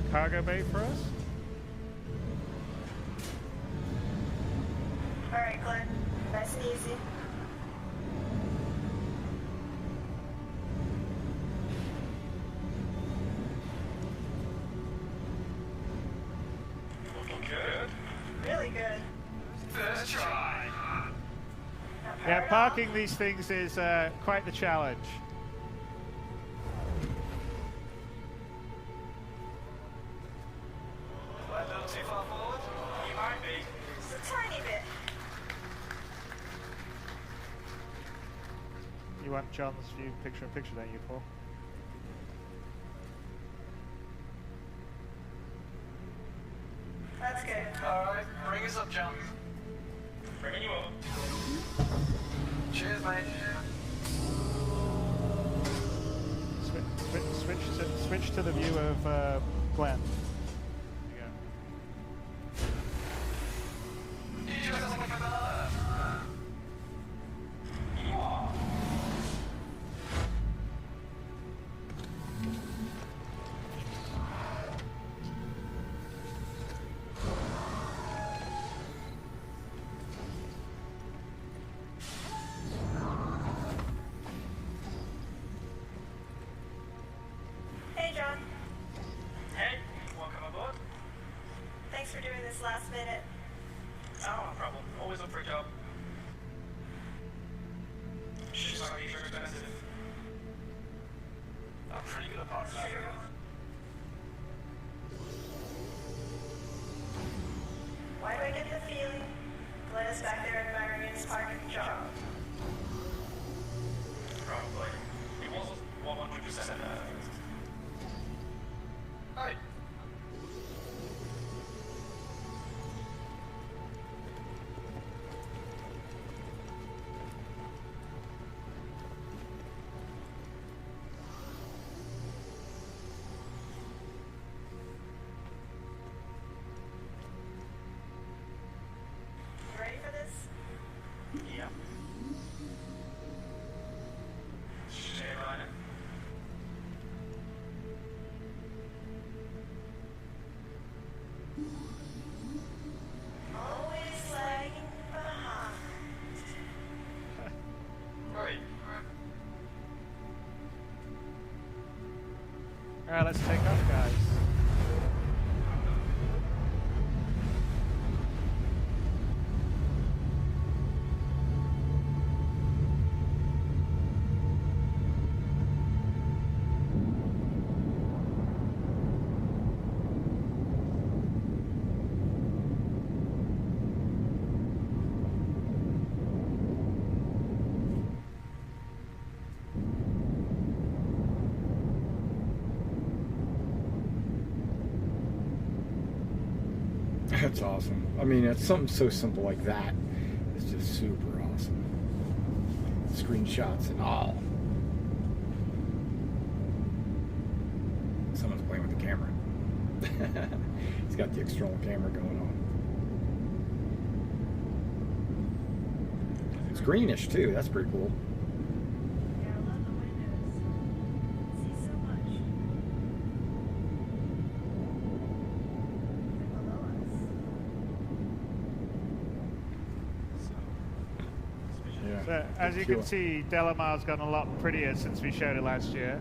cargo bay for us. Alright, Glenn. Nice and easy. Looking good. Really good. First try. Yeah, parking these things is quite the challenge. A little too far forward? You might be. Just a tiny bit. You want John's view picture-in-picture, don't you, Paul? That's good. Alright, bring us up, John. Bringing you up. Cheers, mate. Switch to the view of Glenn. There you go. You just look at that. Hey, John. Hey, welcome aboard. Thanks for doing this last minute. Oh, no problem. Always up for a job. Ships like these are expensive. I'm pretty good apart from that. Why do I get the feeling Glenn is back there admiring his parking job? Probably. He wasn't 100% Hey. You ready for this? Yeah. Stay right. Always lagging behind. Right. All right, let's take off, guys. That's awesome. I mean, it's something so simple like that. It's just super awesome. Screenshots and all. Someone's playing with the camera. He's got the external camera going on. It's greenish too. That's pretty cool. Yeah, I love the windows. See so much. Below us. Yeah. So, as you can see, Delamar's gotten a lot prettier since we showed it last year.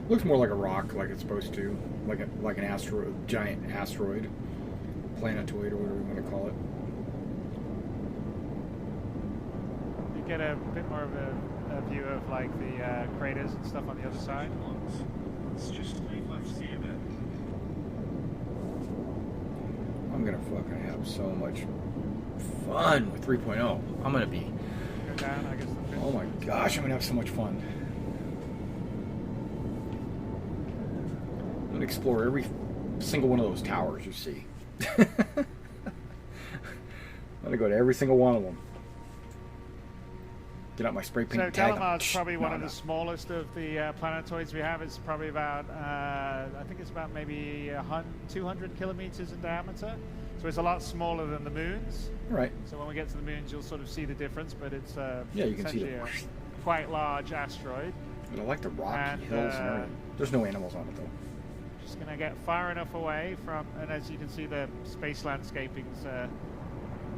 Looks more like a rock, like it's supposed to, like an asteroid, giant asteroid, planetoid, or whatever you want to call it. You get a bit more of a view of like the craters and stuff on the other side. I'm gonna fucking have so much fun with 3.0. I'm gonna be. Go down, I guess. Oh my gosh, I'm gonna have so much fun. I'm gonna explore every single one of those towers you see. I'm gonna go to every single one of them. Get out my spray paint. So tag. Delamar's probably one of the smallest of the planetoids we have. It's probably about, I think it's about maybe 200 kilometers in diameter. So it's a lot smaller than the moons. Right. So when we get to the moons, you'll sort of see the difference. But it's yeah, you can see essentially a quite large asteroid. And I like the rocky hills and everything. There's no animals on it though. Just going to get far enough away from, and as you can see, the space landscaping's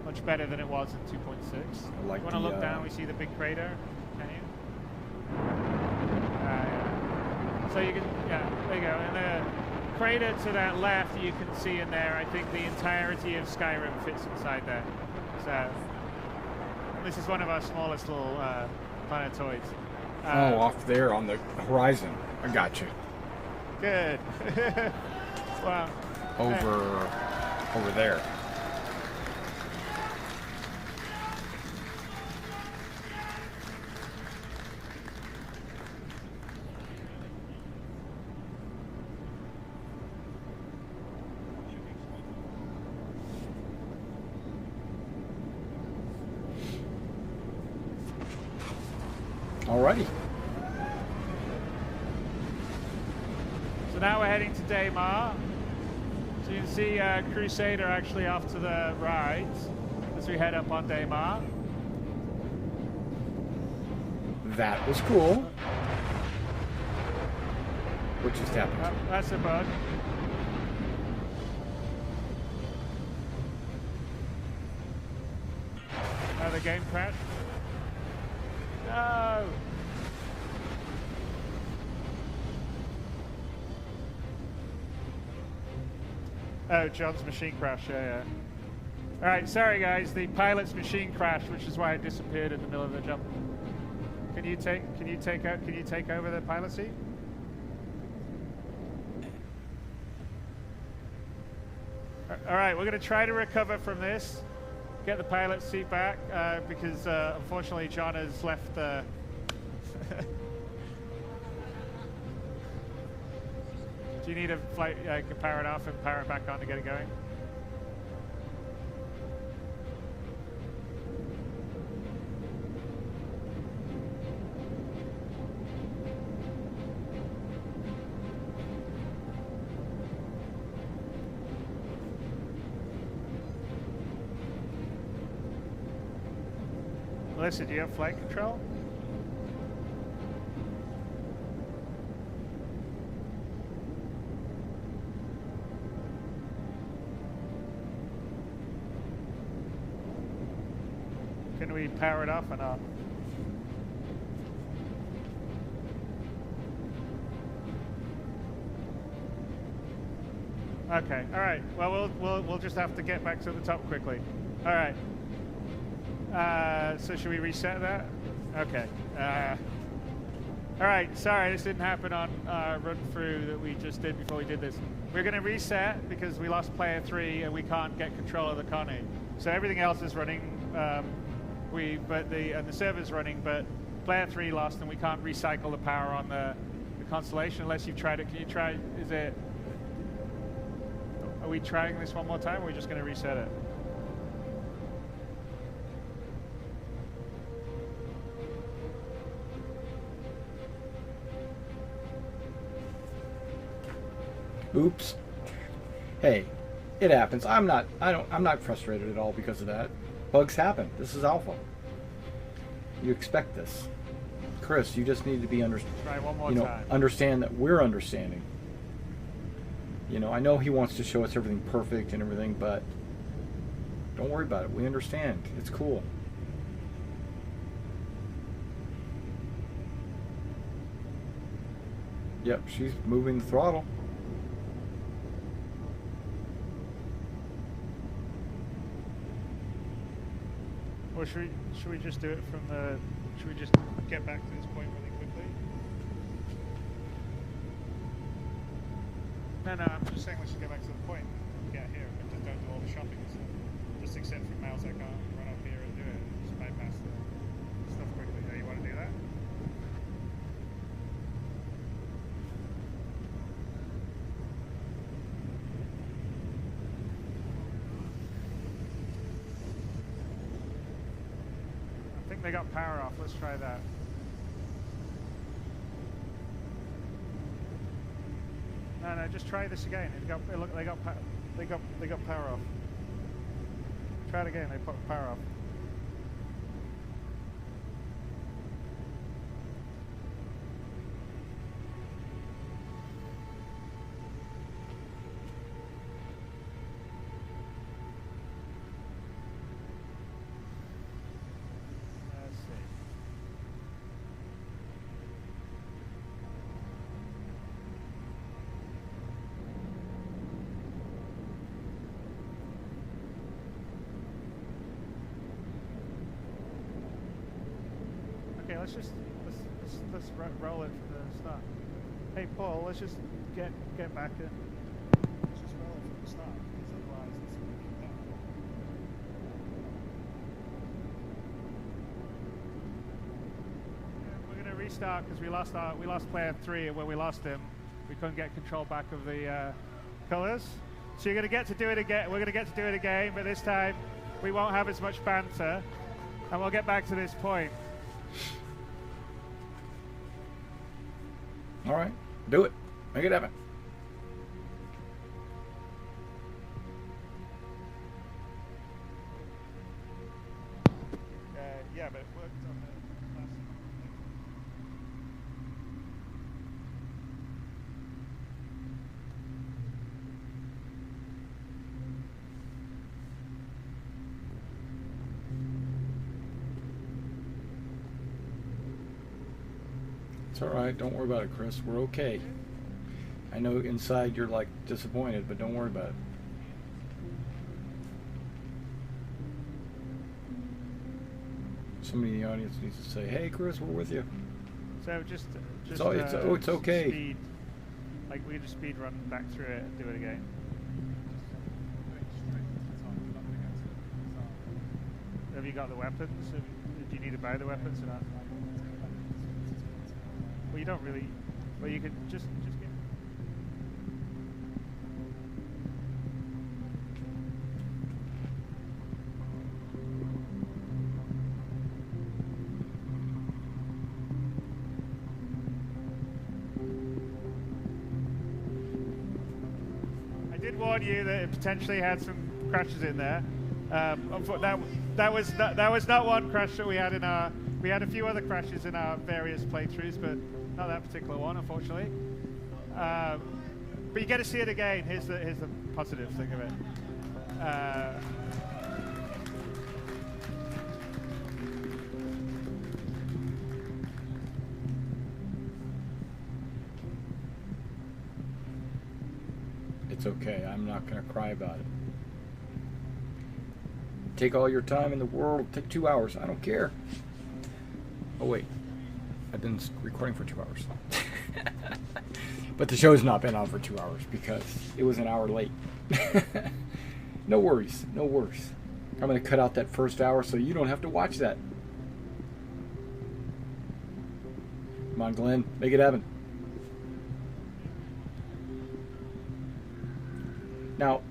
much better than it was in 2.6. Like you want to look down, we see the big crater, can you? Yeah. So you can, yeah, there you go. And the crater to that left, you can see in there, I think the entirety of Skyrim fits inside there. So, and this is one of our smallest little planetoids. Oh, off there on the horizon. I got you. Good. Wow. Over there. Alrighty. So now we're heading to Daymar. So you can see Crusader actually off to the right as we head up on Daymar. That was cool. What just happened? That's a bug. The game crashed. No! Oh, John's machine crashed. Yeah. All right, sorry guys. The pilot's machine crashed, which is why it disappeared in the middle of the jump. Can you take over the pilot seat? All right, we're going to try to recover from this. Get the pilot seat back because unfortunately John has left the. Do you need a flight? Power it off and power it back on to get it going. Melissa, do you have flight control? Can we power it off or not? Okay. All right. Well, we'll just have to get back to the top quickly. All right. So should we reset that? Okay. All right. Sorry, this didn't happen on run through that we just did before we did this. We're going to reset because we lost player 3 and we can't get control of the Connie. So everything else is running. And the server's running, but player 3 lost, and we can't recycle the power on the constellation unless you've tried it. Can you try? Is it? Are we trying this one more time, or are we just going to reset it? Oops. Hey, it happens. I'm not frustrated at all because of that. Bugs happen. This is alpha. You expect this. Chris, you just need to be Try one more time. Understand that we're understanding. I know he wants to show us everything perfect and everything, but don't worry about it. We understand. It's cool. Yep, she's moving the throttle. Or should we just do it from the? Should we just get back to this point really quickly? No, I'm just saying let's just get back to the point. Get here, but just don't do all the shopping and stuff. Just accept from miles I can't run up here and do it. Just bypass the stuff quickly. You want to do that? They got power off. Let's try that. No, just try this again. They got power off. Try it again. They put power off. Okay, let's roll it from the start. Hey Paul, let's just get back in. Let's just roll it from the start, because otherwise it's going to keep going. Yeah, we're going to restart because we lost player 3, and when we lost him, we couldn't get control back of the colors. So you're going to get to do it again. We're going to get to do it again, but this time we won't have as much banter, and we'll get back to this point. All right, do it. Make it happen. Yeah, but it worked on the last one. It's all right. Don't worry about it, Chris. We're okay. I know inside you're like disappointed, but don't worry about it. Somebody in the audience needs to say, "Hey, Chris, we're with you." So just it's okay. Speed, like we can just speed run back through it and do it again. Have you got the weapons? Do you need to buy the weapons or not? Well, you don't really. Well, you could just get. I did warn you that it potentially had some crashes in there. That was not one crash that we had in our. We had a few other crashes in our various playthroughs, but not that particular one, unfortunately. But you get to see it again. Here's the positive thing of it. It's okay. I'm not going to cry about it. Take all your time in the world. Take 2 hours. I don't care. Oh, wait. I've been recording for 2 hours. But the show's not been on for 2 hours because it was an hour late. No worries. No worries. I'm going to cut out that first hour so you don't have to watch that. Come on, Glenn. Make it happen. Now,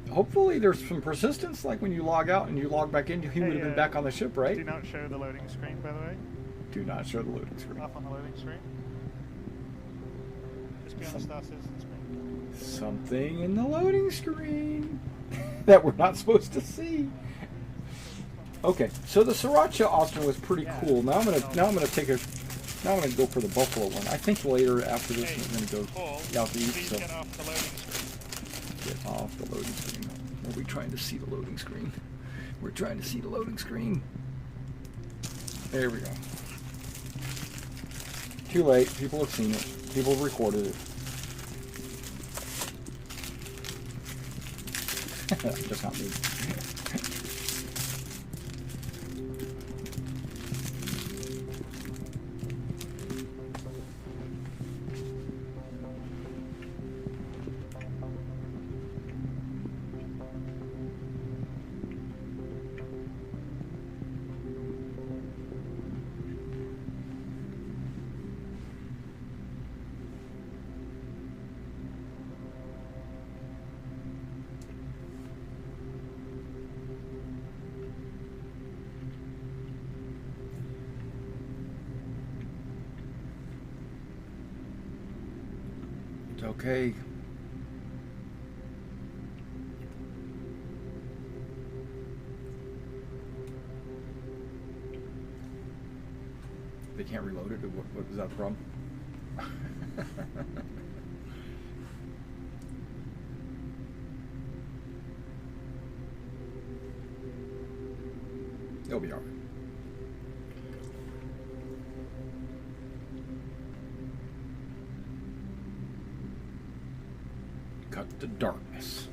hopefully there's some persistence, like when you log out and you log back in, he would have been back on the ship, right? Do not show the loading screen, by the way. Do not show the loading screen. Off on the loading screen. Just be on the Star Citizen screen. Something in the loading screen that we're not supposed to see. Okay, so the Sriracha Austin was pretty cool. Now I'm gonna go for the Buffalo one. I think later after this I'm gonna go out to eat. So get off the loading screen. Get off the loading screen. Are we trying to see the loading screen? We're trying to see the loading screen. There we go. Too late. People have seen it. People have recorded it. Just not me. Okay. They can't reload it? What was that from? It'll be alright. Cut to darkness.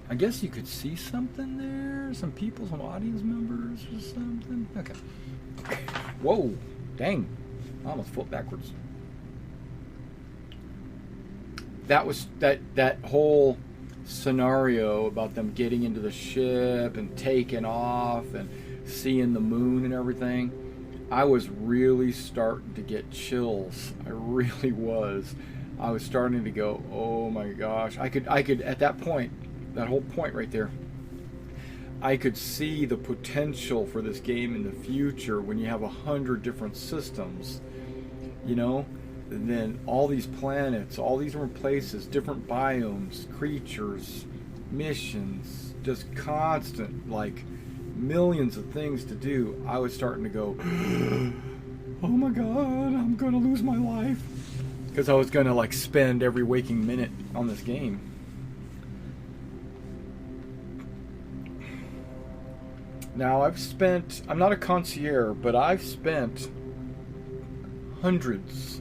I guess you could see something there. Some people, some audience members or something. Okay. Whoa. Dang. I almost flipped backwards. That was that whole scenario about them getting into the ship and taking off and seeing the moon and everything. I was really starting to get chills. I really was. I was starting to go, oh my gosh. I could at that point, that whole point right there, I could see the potential for this game in the future when you have 100 different systems, you know, and then all these planets, all these different places, different biomes, creatures, missions, just constant, like millions of things to do. I was starting to go, oh my God, I'm going to lose my life. Because I was going to like spend every waking minute on this game. Now I'm not a concierge, but I've spent hundreds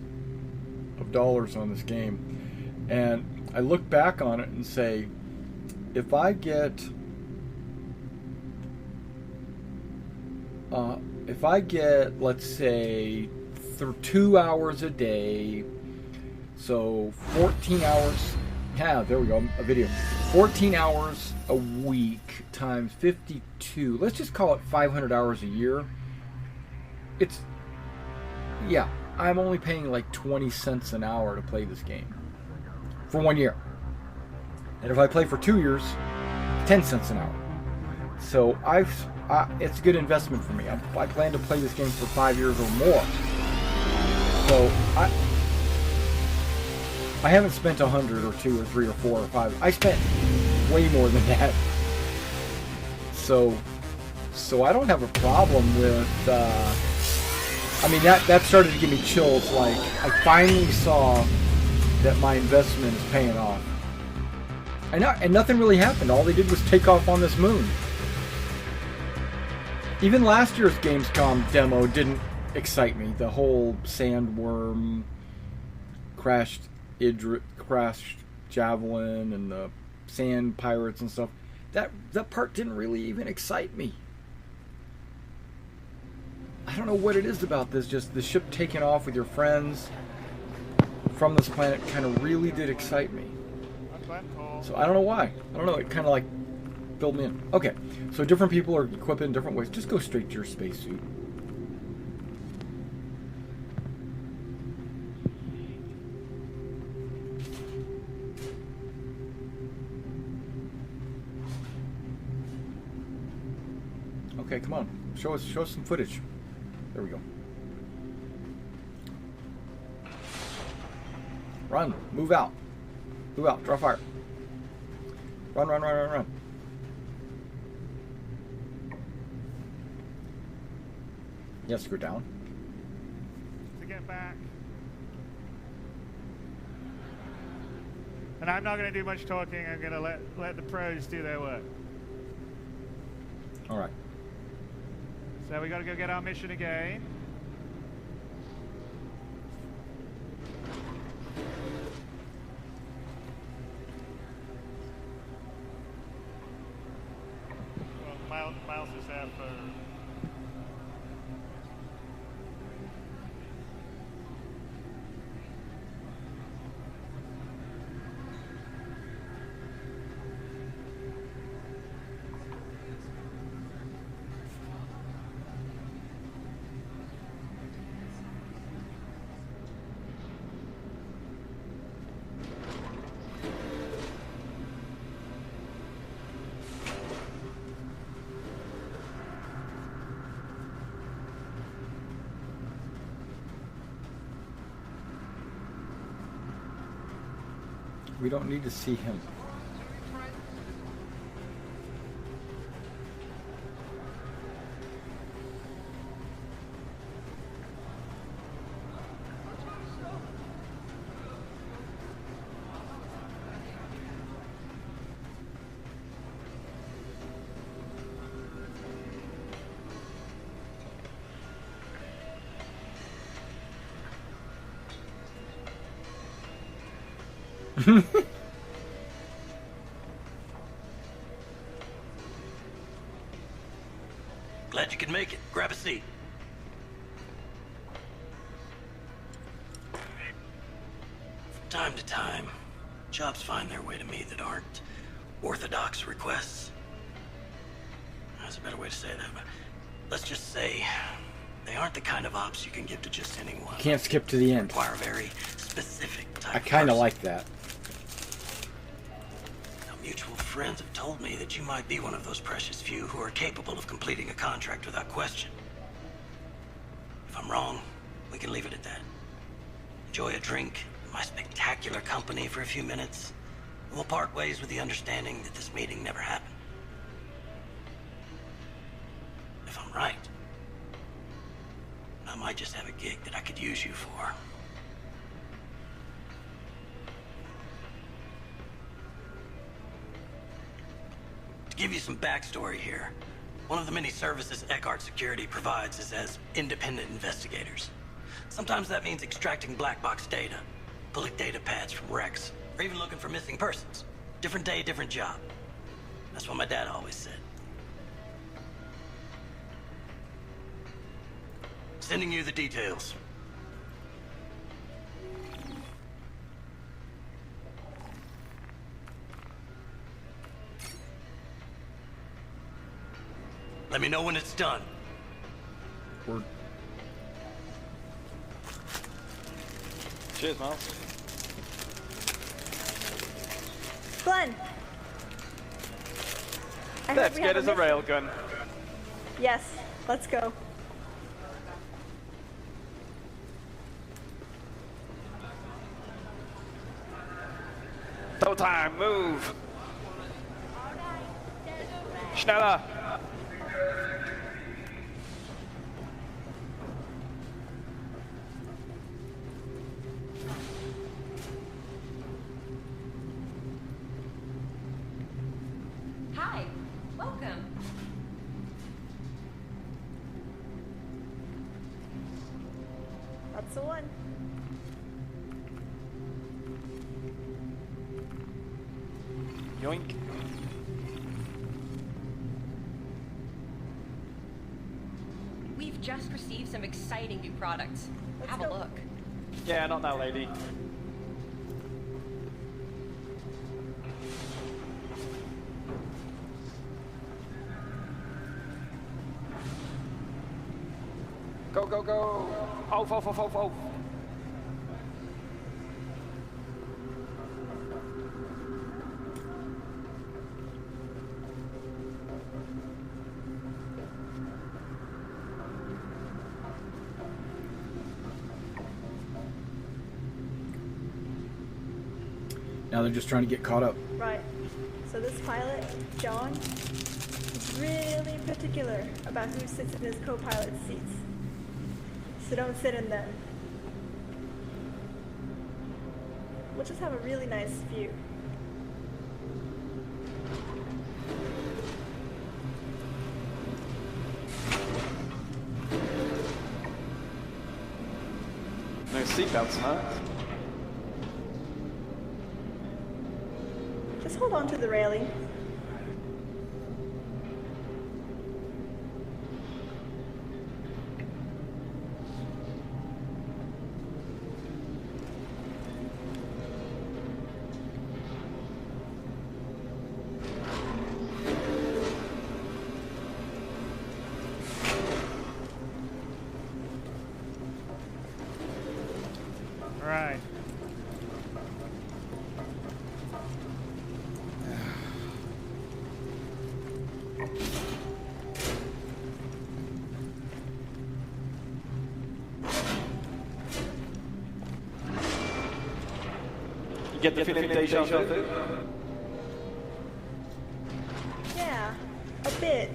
of dollars on this game. And I look back on it and say, if I get, let's say, 2 hours a day, so 14 hours, yeah, there we go, a video. 14 hours a week times 52, let's just call it 500 hours a year. It's, yeah, I'm only paying like 20 cents an hour to play this game for 1 year. And if I play for 2 years, 10 cents an hour. So it's a good investment for me. I plan to play this game for 5 years or more. So I haven't spent 100 or 2 or 3 or 4 or 5. I spent way more than that. So I don't have a problem with. I mean that started to give me chills. Like I finally saw that my investment is paying off. And nothing really happened. All they did was take off on this moon. Even last year's Gamescom demo didn't excite me. The whole sandworm crashed javelin and the sand pirates and stuff. That part didn't really even excite me. I don't know what it is about this. Just the ship taking off with your friends from this planet kind of really did excite me. So I don't know why. I don't know. It kind of like filled me in. Okay, so different people are equipped in different ways. Just go straight to your spacesuit. Okay, come on. Show us some footage. There we go. Run. Move out. Move out. Draw fire. Run, run, run, run, run. Yes, go down. To get back. And I'm not going to do much talking. I'm going to let the pros do their work. All right. So we got to go get our mission again. Well, Miles is there for... We don't need to see him. Glad you could make it. Grab a seat. From time to time, jobs find their way to me that aren't orthodox requests. That's a better way to say that, but let's just say they aren't the kind of ops you can give to just anyone. Can't skip to the end. Require very specific type I kind of person. like that. Now, mutual friends have told me that you might be one of those precious few who are capable of completing a contract without question. If I'm wrong, we can leave it at that. Enjoy a drink, my spectacular company for a few minutes, and we'll part ways with the understanding that this meeting never happened. If I'm right, I might just have a gig that I could use you for. To give you some backstory here, one of the many services Eckhart Security provides is as independent investigators. Sometimes that means extracting black box data, pulling data pads from wrecks, or even looking for missing persons. Different day, different job. That's what my dad always said. Sending you the details. Let me know when it's done. Word. Cheers, Miles. Glenn! I Let's heard we get have us a mission. railgun. Yes, let's go. No time, move. Schneller. Hi, welcome. That's the one. Yoink. We've just received some exciting new products. Let's Have go. a look. Yeah, not now, lady. Go, go, go. Off, off, off, off, off. Now they're just trying to get caught up. Right. So this pilot, John, is really particular about who sits in his co-pilot's seats. So don't sit in them. We'll just have a really nice view. No seatbelts, huh? Just hold on to the railing. Right. You get the feeling deja vu? Yeah, a bit.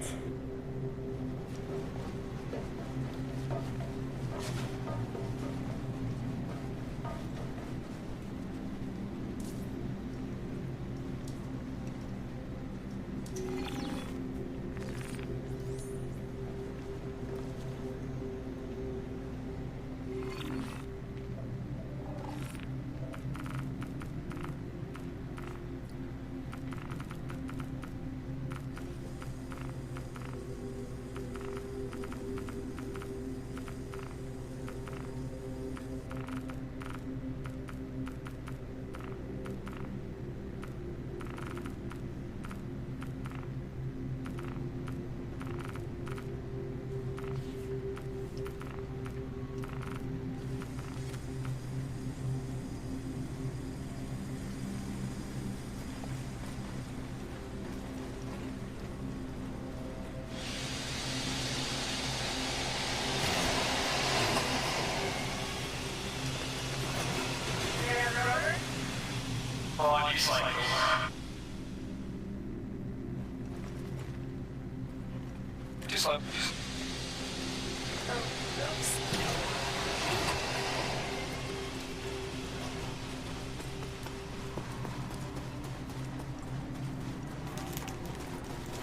Too slow.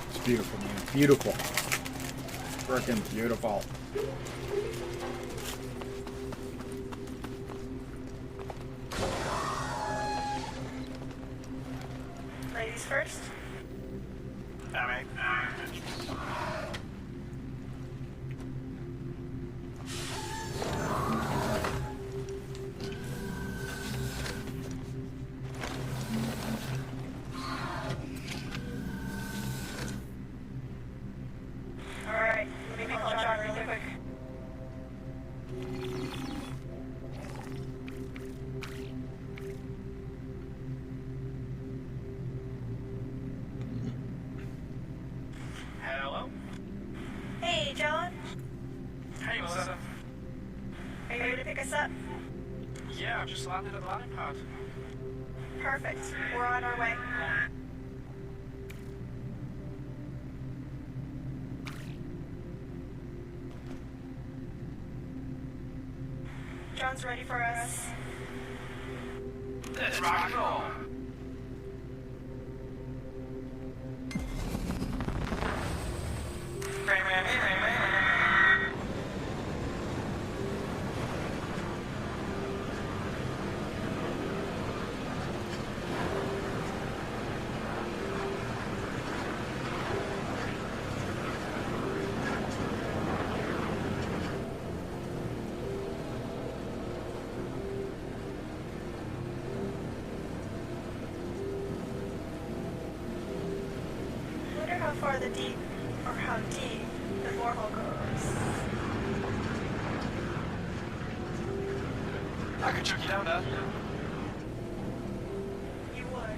It's beautiful, man. Beautiful. Freaking beautiful. Ladies first. Alright, let me call John really quick. Hello? Hey, John. Hey, Melissa. Are you ready to pick us up? Yeah, I've just landed at the landing pad. Perfect. We're on our way. John's ready for us. Let's rock and roll. I wonder how far the deep, or how deep, the borehole goes. I could chuck you down there. You would.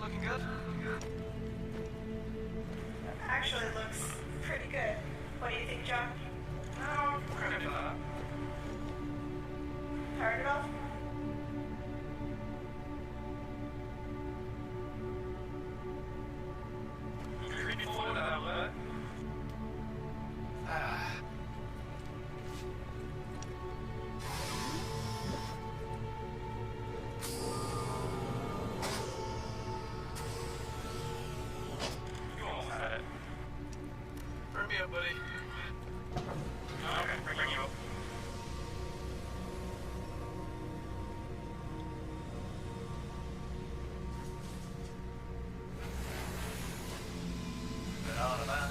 looking good? Actually, it looks pretty good. What do you think, John? No, we're gonna do that. Turn it off? Creepy forward a little bit. Go on at it. Bring me up, buddy. Okay, bring you up. Bit out of that.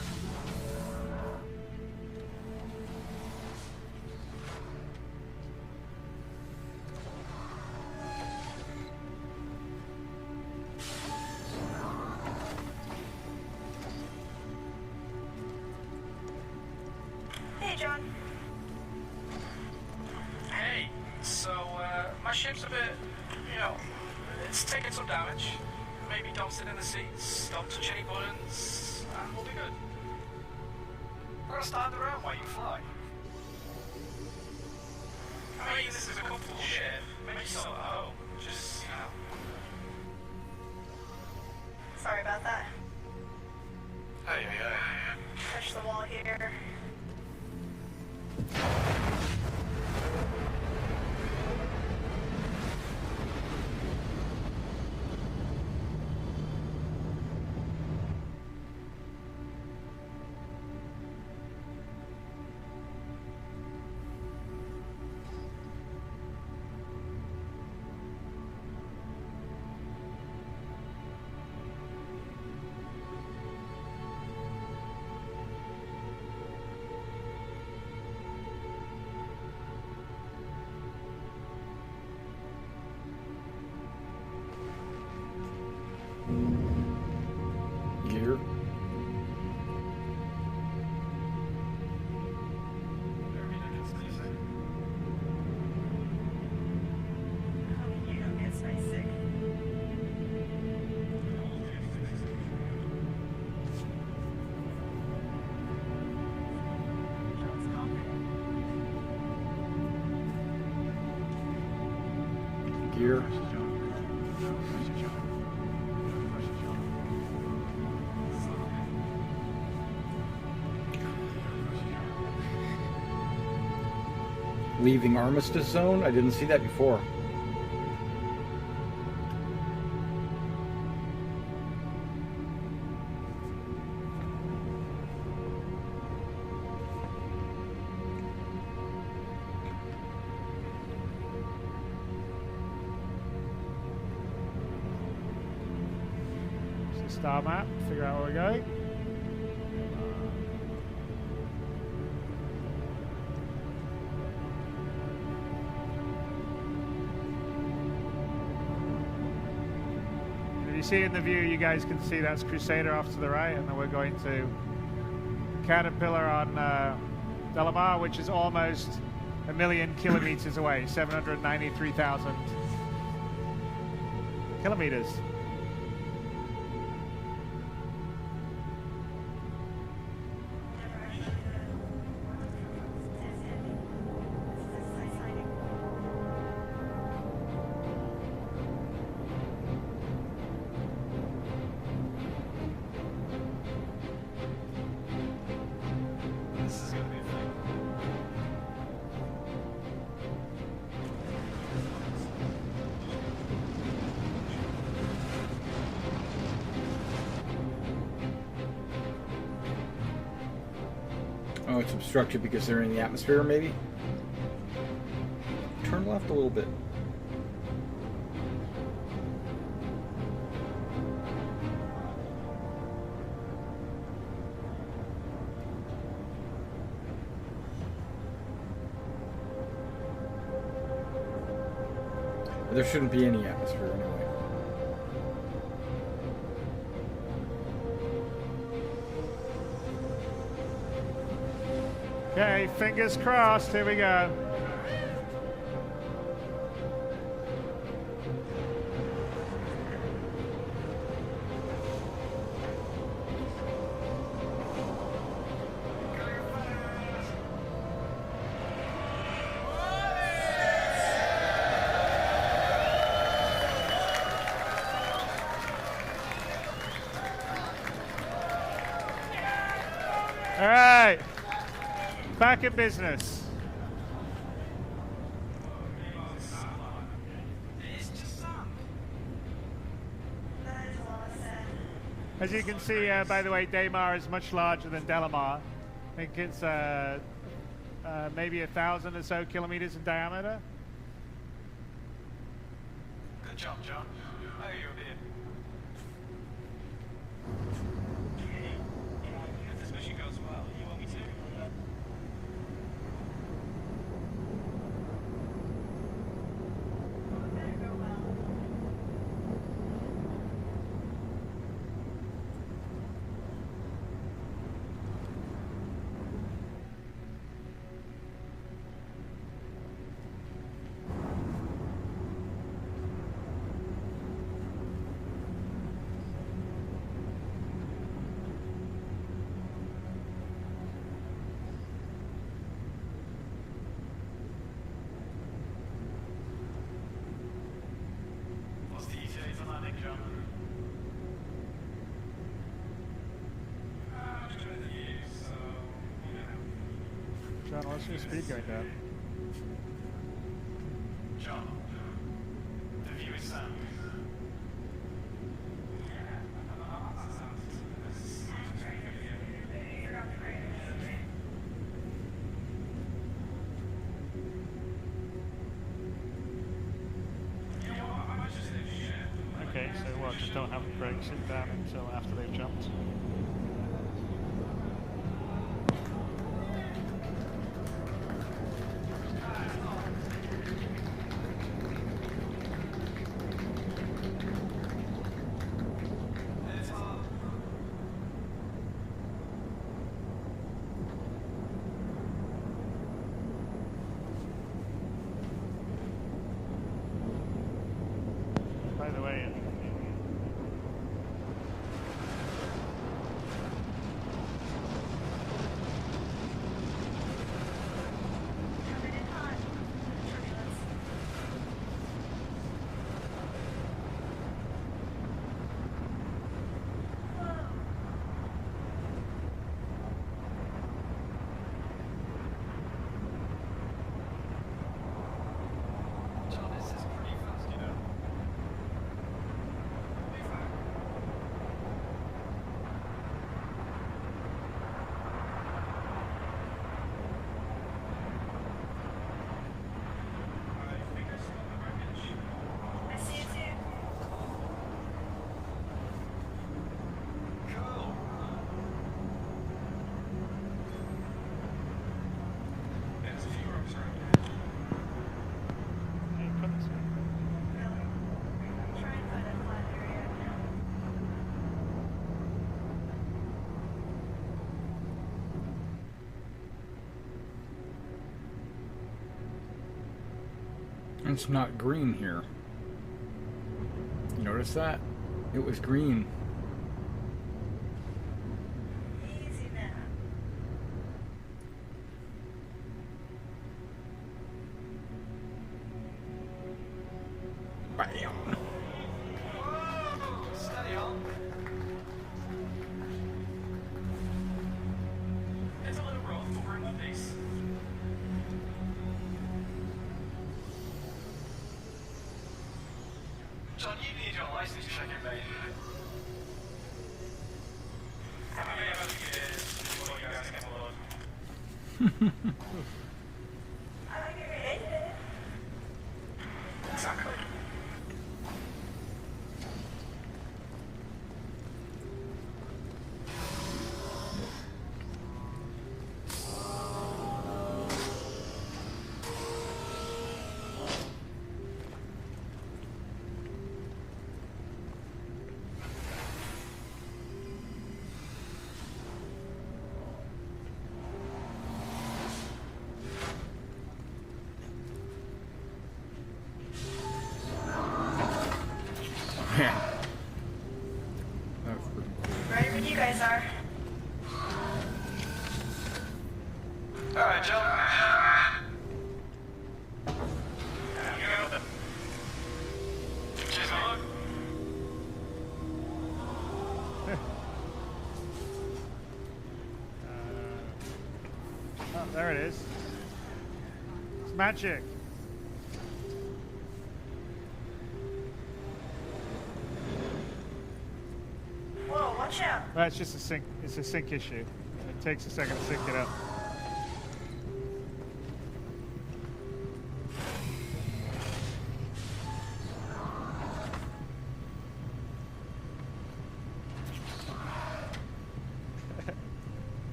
Hey, John. Hey, so, my ship's a bit, you know, it's taking some damage. Maybe don't sit in the seats, don't touch any buttons, and we'll be good. We're gonna stand around while you fly. I mean, this is a comfortable ship. Make yourself at home. Just, you know. Sorry about that. Hey. Touch the wall here. Gear. You don't get so sick. John's confident. Gear. Leaving Armistice Zone? I didn't see that before. It's the star map, figure out where we're going. If you see in the view, you guys can see that's Crusader off to the right, and then we're going to Caterpillar on Delamar, which is almost 1 million kilometers away, 793,000 kilometers. This is gonna be a thing. Oh, it's obstructed because they're in the atmosphere, maybe? Turn left a little bit. There shouldn't be any atmosphere anyway. Okay, fingers crossed. Here we go. All right. Back in business. As you can see, by the way, Daymar is much larger than Delamar. I think it's maybe 1,000 or so kilometers in diameter. Good job, John. Oh, you're a bit. If this mission goes well, you want me to? What's the ETA for landing, John? John, what's your speed going down? John, the view is sound. Okay, so what? Just don't have the brakes sit down until after they've jumped. By the way, John, this is pretty fast, you know. I see it too. Cool. There's a few rooms around here. hey, couldn't see. Try and find a flat area. It's not green here. You notice that? It was green. Easy now. Bam. Steady on. It's a little rough, but we're in one piece. John, you need your license check it, mate. I may have a few years before you guys get along. I like your creative. Exactly. Ready when you guys are. Alright, John. Cheers, Mark. There it is. It's magic. Whoa, watch out. Well, it's just a sync. It's a sync issue. It takes a second to sync it up.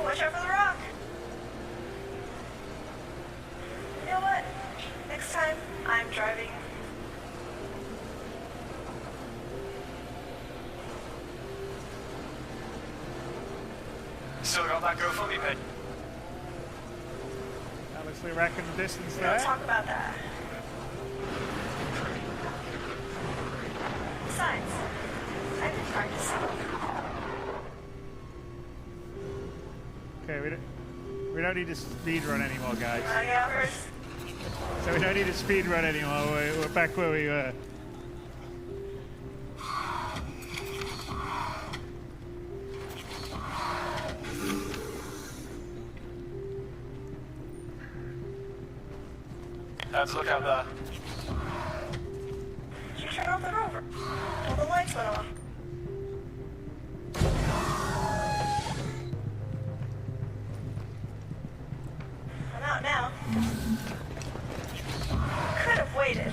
Watch out for the rock. You know what? Next time, I'm driving. Still got that GoFundMe page. Obviously reckon the distance We there. don't talk about that. Besides, I've been practicing. Okay, we don't need to speed run anymore, guys. Yeah, first. So we don't need to speed run anymore. We're back where we were. Let's look out there. Did you turn off the rover? All the lights went off. I'm out now. Could have waited.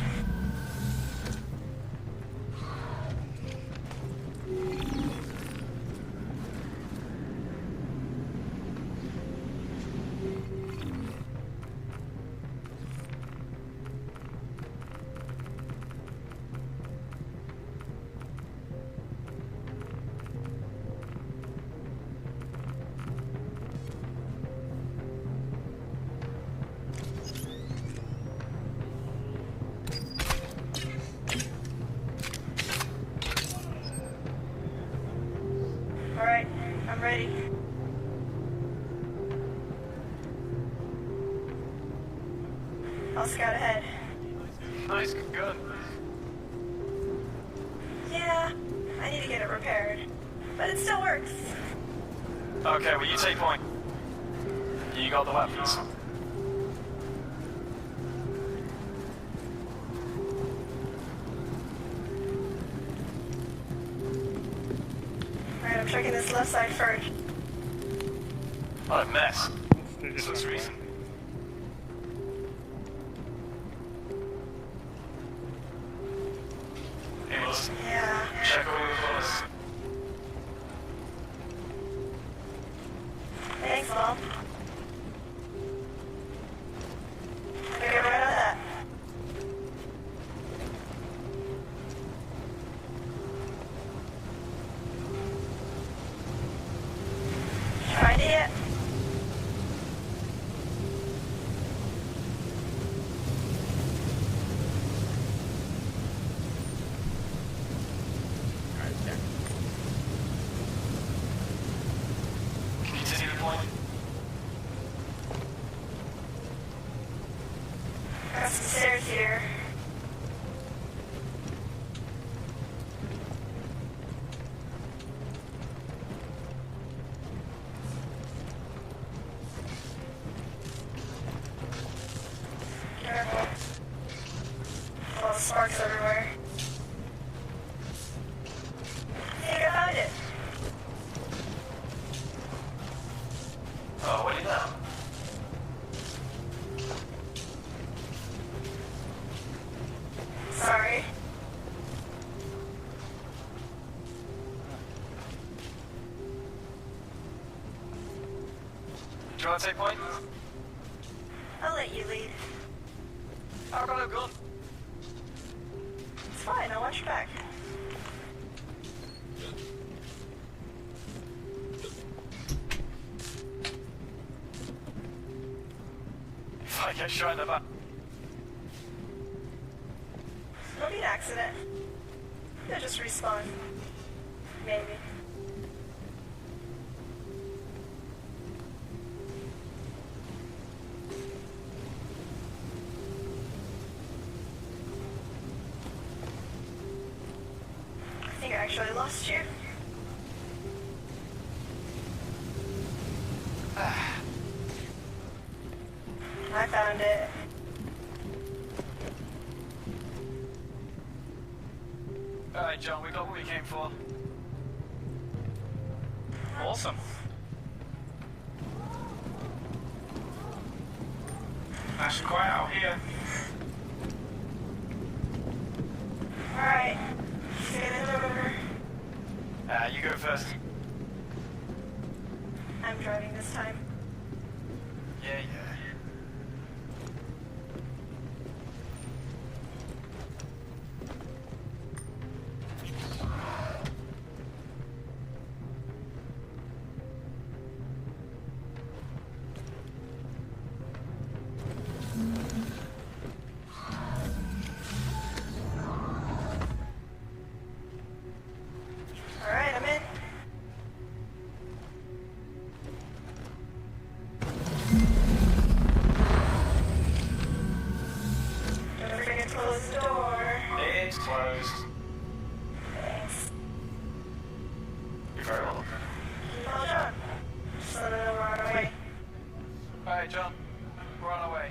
Alright, I'm ready. I'll scout ahead. Nice gun. Yeah, I need to get it repaired. But it still works. Okay, well you take point. You got the weapons. Alright, I'm checking this left side first. What a mess. This looks recent. Hey, listen. Yeah. Check over the clothes. Thanks, Mom. Figure right on that. Find it yet? Can you see the point? Got some stairs here. Careful. All the sparks everywhere. I think I found it. Oh, what do you know? Sorry. Do you want to take point? I'll let you lead. I've got a gun. It's fine, I'll watch your back. If I get shot in the back. It'll be an accident. They'll just respawn. Maybe. I think I actually lost you. I found it. Alright, John, we got what we came for. Awesome. Nice and quiet out here. Alright. Get in the river. You go first. I'm driving this time. Yeah. Alright, I'm in. Don't forget to close the door. It's closed. Thanks. You're very welcome. Well done. Just let it know we're on our way. Alright, John. We're on our way.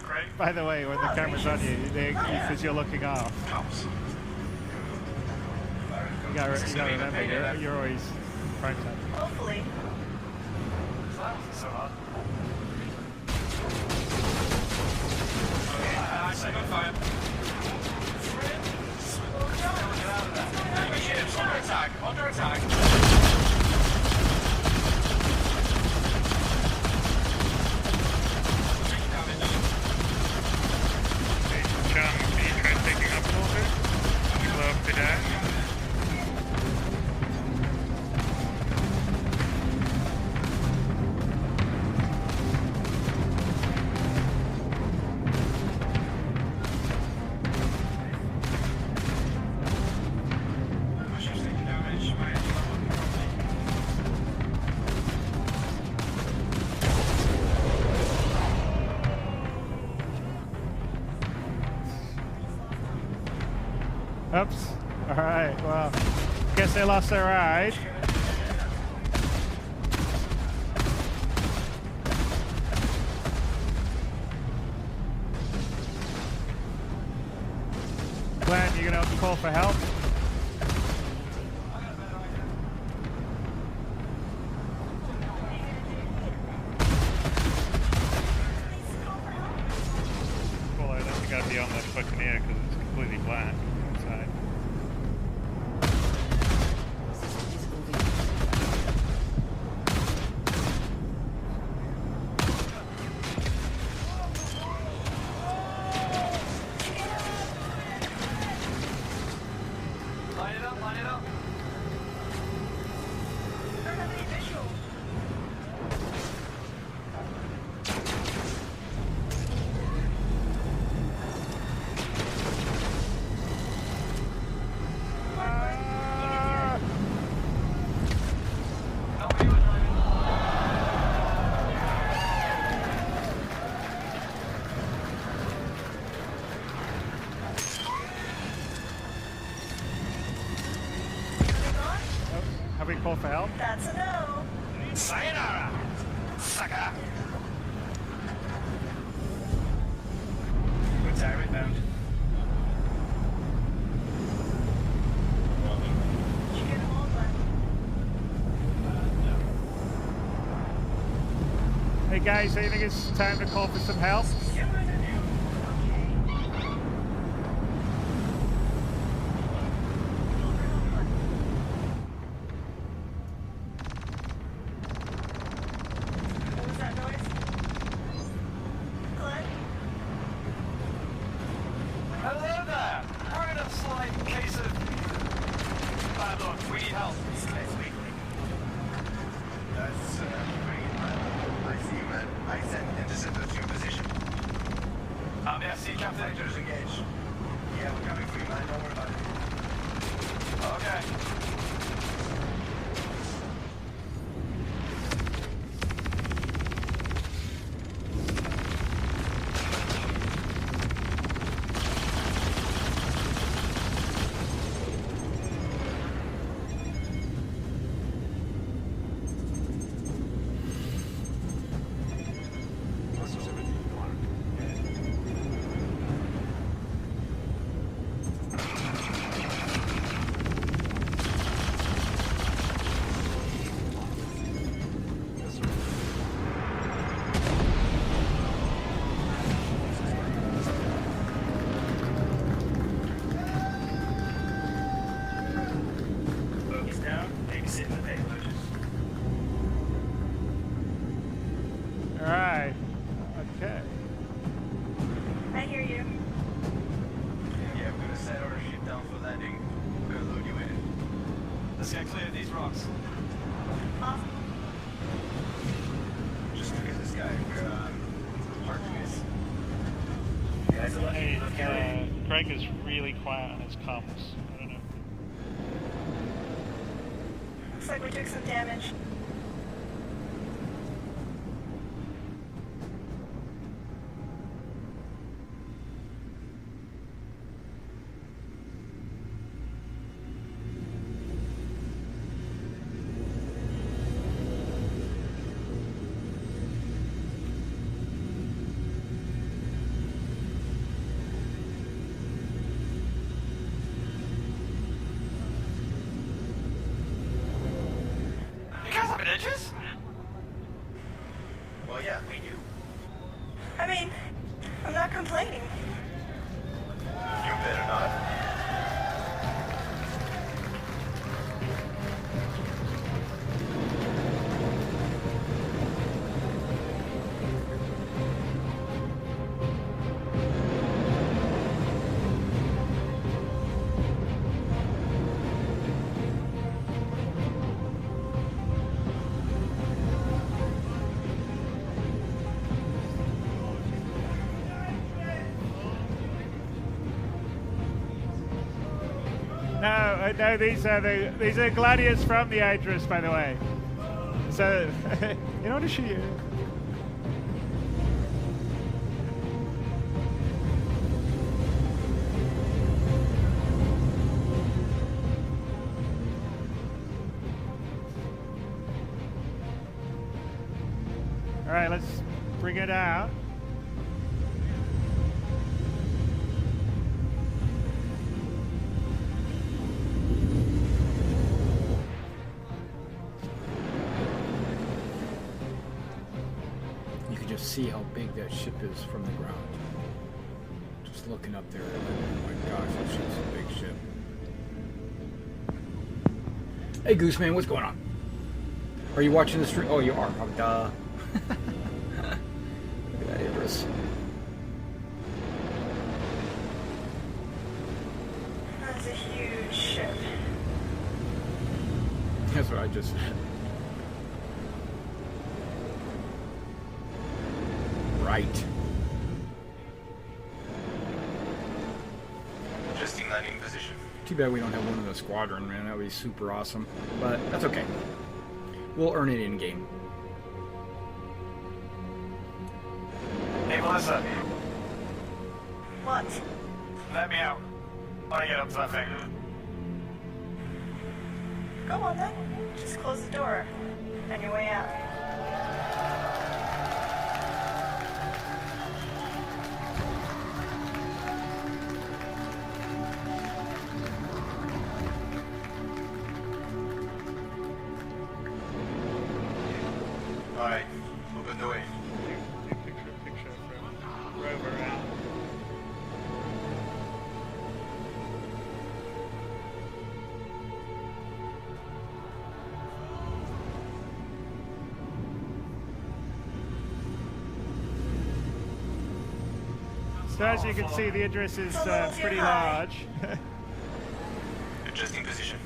Great. By the way, when the camera's on you, it says you're looking off. You gotta remember, you're always prime time. Hopefully. That wasn't so hard. I say on fire. Get out of there. Enemy ships under attack. Under attack. John, can you try taking up a little bit? Slow up the dash. My ship's taking damage. My engine's not working properly. Oops. Alright, well, guess they lost their ride. Glenn, you gonna call for help? Well, I think gotta be on the Buccaneer because it's completely black inside. Line it up, line it up. I don't have any visual. How are you driving? Have we called for help? That's a no. Sayonara, sucker. Good time inbound. Did you get them all, Glenn? Hey guys, do you think it's time to call for some help? What was that noise? Glenn? Right. Okay. I hear you. Yeah, I'm gonna set our ship down for landing. We're gonna load you in. Let's get clear of these rocks. Awesome. Just look at this guy. We're hard to miss. Guys, are lucky. Hey, Craig is really quiet on his comms. I don't know. Looks like we took some damage. You guys have edges? Well, yeah, we do. I mean, I'm not complaining. You better not. No, these are gladiators from the Idris, by the way. So, in order to shoot you. All right, let's bring it out. See how big that ship is from the ground. Just looking up there, oh my gosh, that ship's a big ship. Hey Gooseman, what's going on? Are you watching the stream? Oh, you are. Oh, duh. Look at that Idris. That's a huge ship. That's what I just said. Right. Adjusting landing position. Too bad we don't have one in the squadron, man. That would be super awesome. But that's okay. We'll earn it in game. Hey, Melissa. What? Let me out. I want to get up to that thing. Go on then. Just close the door. On your way out. Alright, open the way. Picture from Rover and so as you can see, the Idris is pretty large. Adjusting position.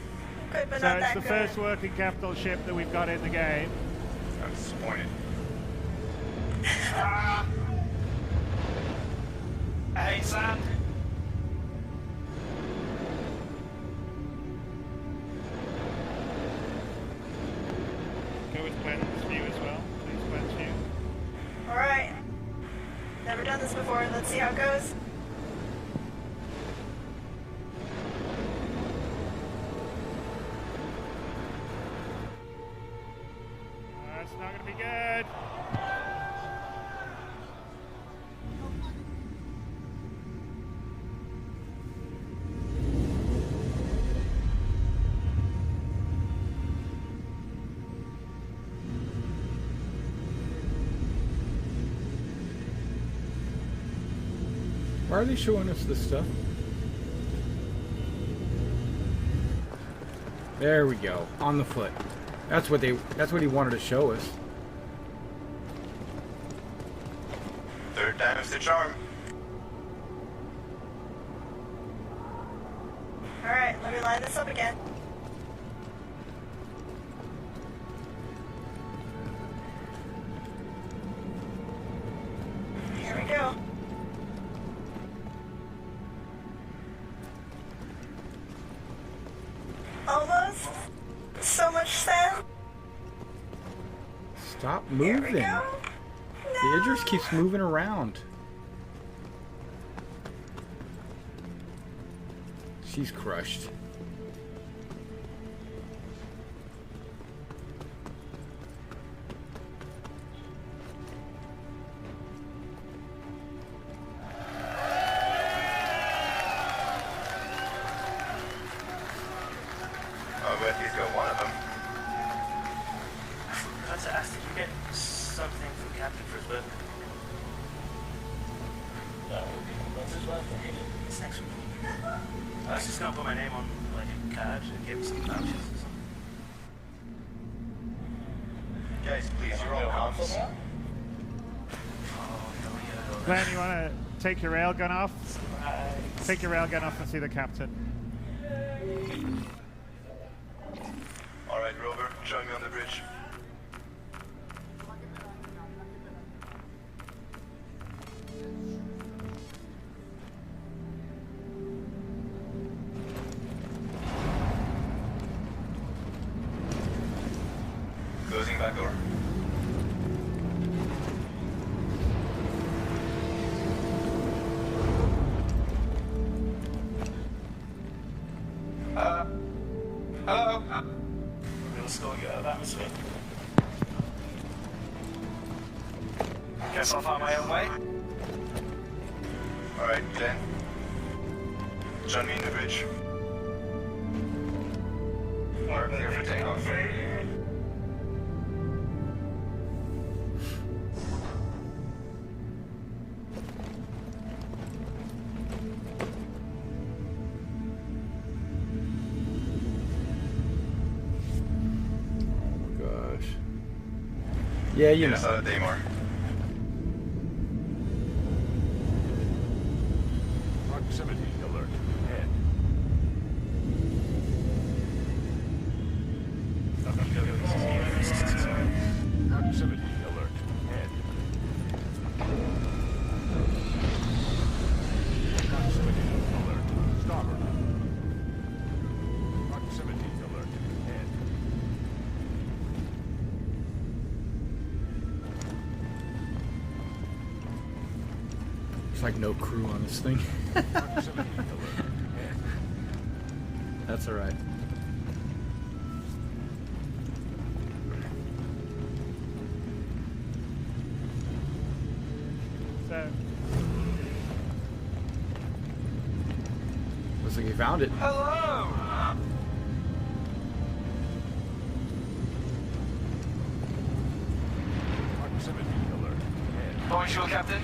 Good, but So not it's that the good. first working capital ship that we've got in the game. I'm disappointed. Hey, Sam. Go with Glenn's view as well. Please, Glenn's view. Alright. Never done this before. Let's see how it goes. That's not going to be good. Why are they showing us this stuff? There we go. On the foot. That's what he wanted to show us. a charm. Alright, let me line this up again. Here we go. Almost. So much sand. Stop moving. No. The Idris keeps moving around. She's crushed. I'll bet he's got one of them. I forgot to ask, did you get something from Captain for his birthday? No. What's his birthday? It's next week. I was just gonna put my name on like a card and give him some vouchers or something. Guys, please, you're all comms. Glenn, you want to take your railgun off? Take your railgun off and see the captain. All right, Rover, join me on the bridge. Closing back door. Hello? Let's go get out of the atmosphere. Guess I'll find my own way. All right, Glenn. Join me in the bridge. We're clear for takeoff. Yeah, you know. know. Daymar. Proximity alert. Head. Proximity alert. Head. Proximity alert. Starboard. Proximity alert. Head. There's like no crew on this thing. That's alright. So, looks like you found it. Hello! Proximity alert. Head. Bonjour, Captain.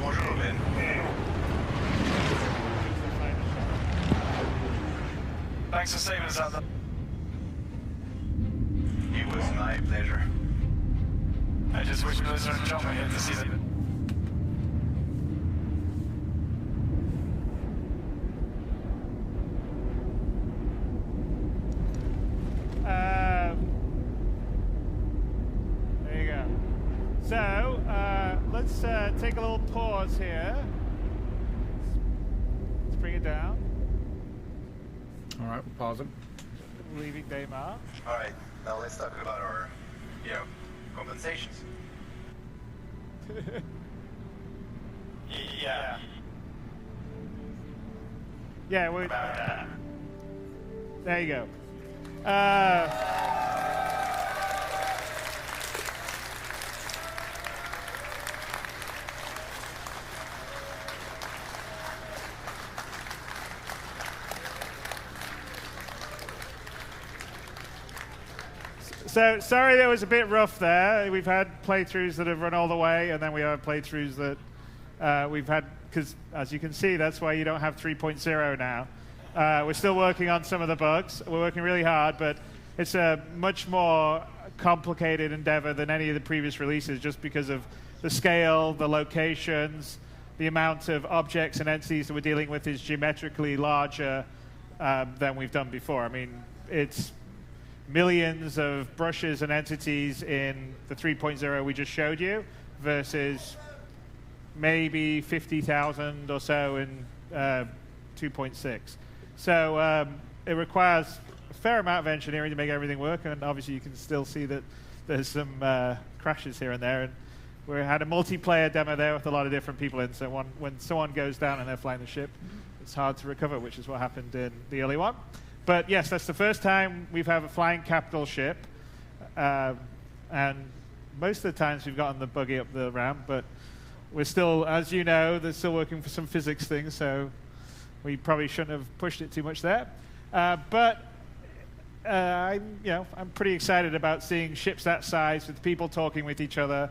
Bonjour, Ben. Thanks for saving us out there. It was my pleasure. I just wish Blizzard and John were here to see that. there you go. So, let's take a little pause here. Let's bring it down. Alright, we'll pause it. Leaving Daymar. All right, now let's talk about our, compensations. Yeah. Yeah, we. About that. There you go. So, sorry that was a bit rough there. We've had playthroughs that have run all the way, and then we have playthroughs that we've had, because as you can see, that's why you don't have 3.0 now. We're still working on some of the bugs. We're working really hard, but it's a much more complicated endeavor than any of the previous releases just because of the scale, the locations, the amount of objects and entities that we're dealing with is geometrically larger than we've done before. I mean, it's millions of brushes and entities in the 3.0 we just showed you versus maybe 50,000 or so in 2.6. So it requires a fair amount of engineering to make everything work, and obviously you can still see that there's some crashes here and there. And we had a multiplayer demo there with a lot of different people in, so when someone goes down and they're flying the ship, it's hard to recover, which is what happened in the early one. But yes, that's the first time we've had a flying capital ship. And most of the times we've gotten the buggy up the ramp, but we're still, as you know, they're still working for some physics things, so we probably shouldn't have pushed it too much there. But I'm pretty excited about seeing ships that size with people talking with each other,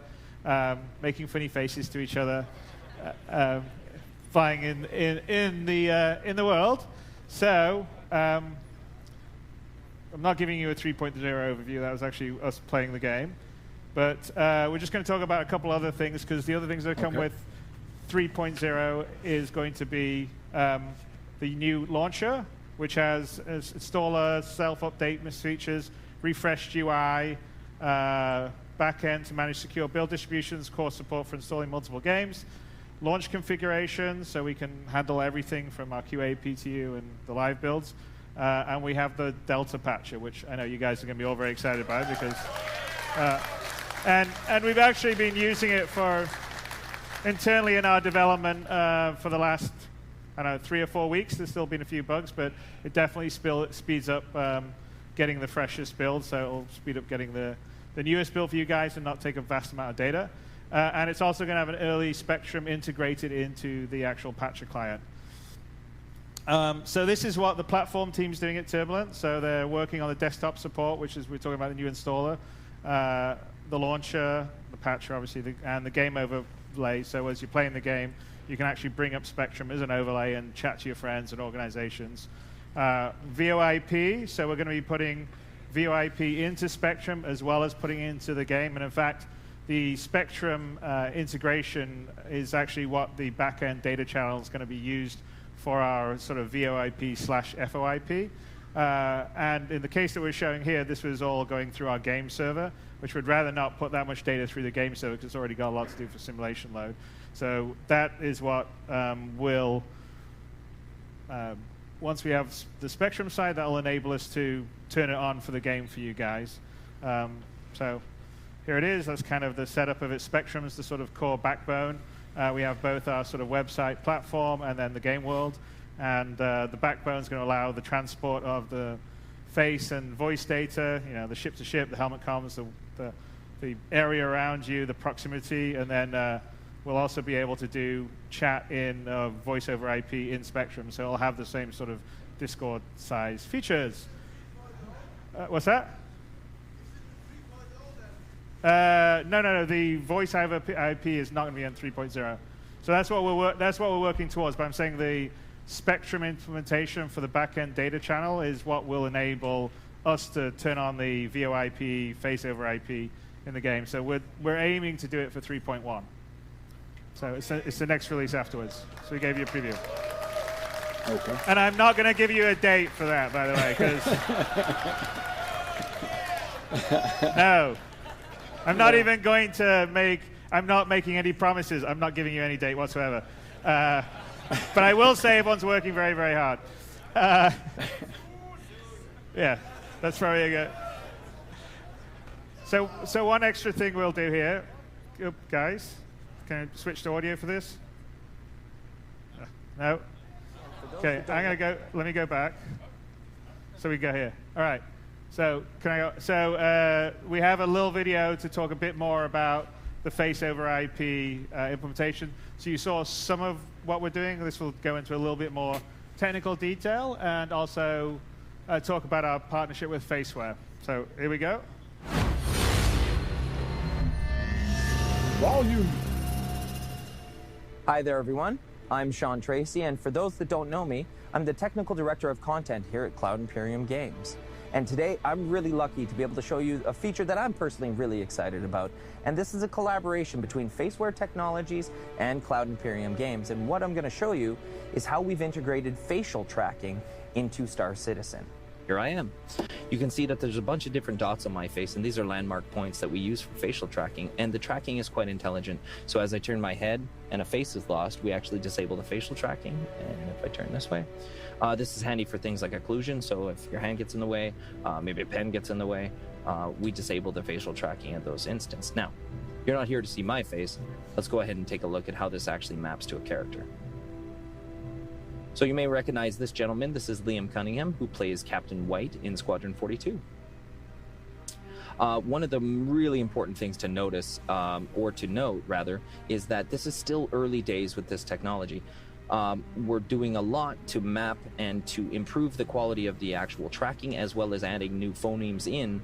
making funny faces to each other, flying in the world. So I'm not giving you a 3.0 overview. That was actually us playing the game. But we're just going to talk about a couple other things, because the other things that come with 3.0 is going to be the new launcher, which has installer, self-update features, refreshed UI, backend to manage secure build distributions, core support for installing multiple games, launch configuration, so we can handle everything from our QA, PTU, and the live builds. And we have the Delta patcher, which I know you guys are going to be all very excited about, because and we've actually been using it for internally in our development for the last, I don't know, 3 or 4 weeks. There's still been a few bugs, but it definitely speeds up getting the freshest build, so it'll speed up getting the newest build for you guys and not take a vast amount of data. And it's also going to have an early Spectrum integrated into the actual patcher client. So this is what the platform team's doing at Turbulent. So they're working on the desktop support, which is, we're talking about the new installer, the launcher, the patcher, obviously, and the game overlay. So as you're playing the game, you can actually bring up Spectrum as an overlay and chat to your friends and organizations. VoIP, so we're going to be putting VoIP into Spectrum as well as putting it into the game. And in fact, the Spectrum integration is actually what the back-end data channel is going to be used for our sort of VoIP/FOIP. And in the case that we're showing here, this was all going through our game server, which would rather not put that much data through the game server because it's already got a lot to do for simulation load. So that is what will, once we have the Spectrum side, that will enable us to turn it on for the game for you guys. So here it is. That's kind of the setup of it. Spectrum is the sort of core backbone. We have both our sort of website platform and then the game world. And the backbone is going to allow the transport of the face and voice data, you know, the ship-to-ship, the helmet comms, the area around you, the proximity, and then we'll also be able to do chat in voice over IP in Spectrum, so it'll have the same sort of Discord size features. What's that? No. The voice over IP is not going to be on 3.0. So that's what we're working towards. But I'm saying the Spectrum implementation for the backend data channel is what will enable us to turn on the VoIP, face over IP in the game. So we're aiming to do it for 3.1. So it's the next release afterwards. So we gave you a preview. Okay. And I'm not going to give you a date for that, by the way, because no. I'm not even going to I'm not making any promises. I'm not giving you any date whatsoever. But I will say everyone's working very, very hard. Yeah, that's probably a good. So one extra thing we'll do here, guys, can I switch to audio for this? No? Okay, I'm going to go, let me go back. So we go here. All right. So can I go? So we have a little video to talk a bit more about the face over IP implementation. So you saw some of what we're doing. This will go into a little bit more technical detail and also talk about our partnership with Faceware. So here we go. Volume. Hi there, everyone. I'm Sean Tracy, and for those that don't know me, I'm the Technical Director of Content here at Cloud Imperium Games. And today, I'm really lucky to be able to show you a feature that I'm personally really excited about. And this is a collaboration between Faceware Technologies and Cloud Imperium Games. And what I'm going to show you is how we've integrated facial tracking into Star Citizen. Here I am. You can see that there's a bunch of different dots on my face, and these are landmark points that we use for facial tracking, and the tracking is quite intelligent. So as I turn my head and a face is lost, we actually disable the facial tracking. And if I turn this way, this is handy for things like occlusion. So if your hand gets in the way, maybe a pen gets in the way, we disable the facial tracking at those instances. Now, you're not here to see my face. Let's go ahead and take a look at how this actually maps to a character. So you may recognize this gentleman. This is Liam Cunningham, who plays Captain White in Squadron 42. One of the really important things to notice, or to note rather, is that this is still early days with this technology. We're doing a lot to map and to improve the quality of the actual tracking, as well as adding new phonemes in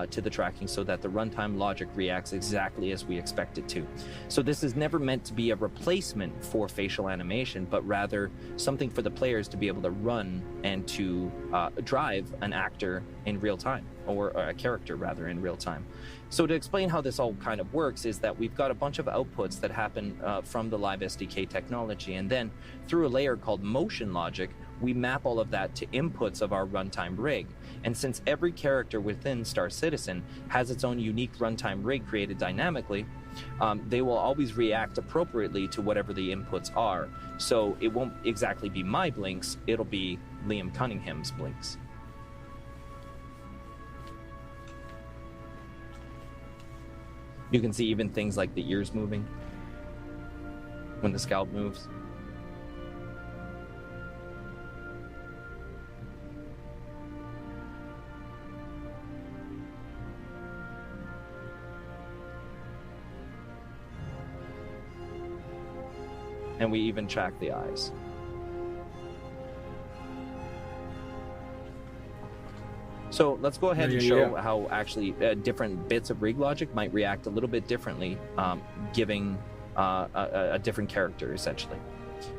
to the tracking so that the runtime logic reacts exactly as we expect it to. So this is never meant to be a replacement for facial animation, but rather something for the players to be able to run and to drive an actor in real time, or a character rather in real time. So to explain how this all kind of works is that we've got a bunch of outputs that happen from the Live SDK technology, and then through a layer called motion logic, we map all of that to inputs of our runtime rig. And since every character within Star Citizen has its own unique runtime rig created dynamically, they will always react appropriately to whatever the inputs are. So it won't exactly be my blinks, it'll be Liam Cunningham's blinks. You can see even things like the ears moving when the scalp moves. And we even track the eyes. So let's go ahead and show how actually different bits of rig logic might react a little bit differently, giving a different character, essentially.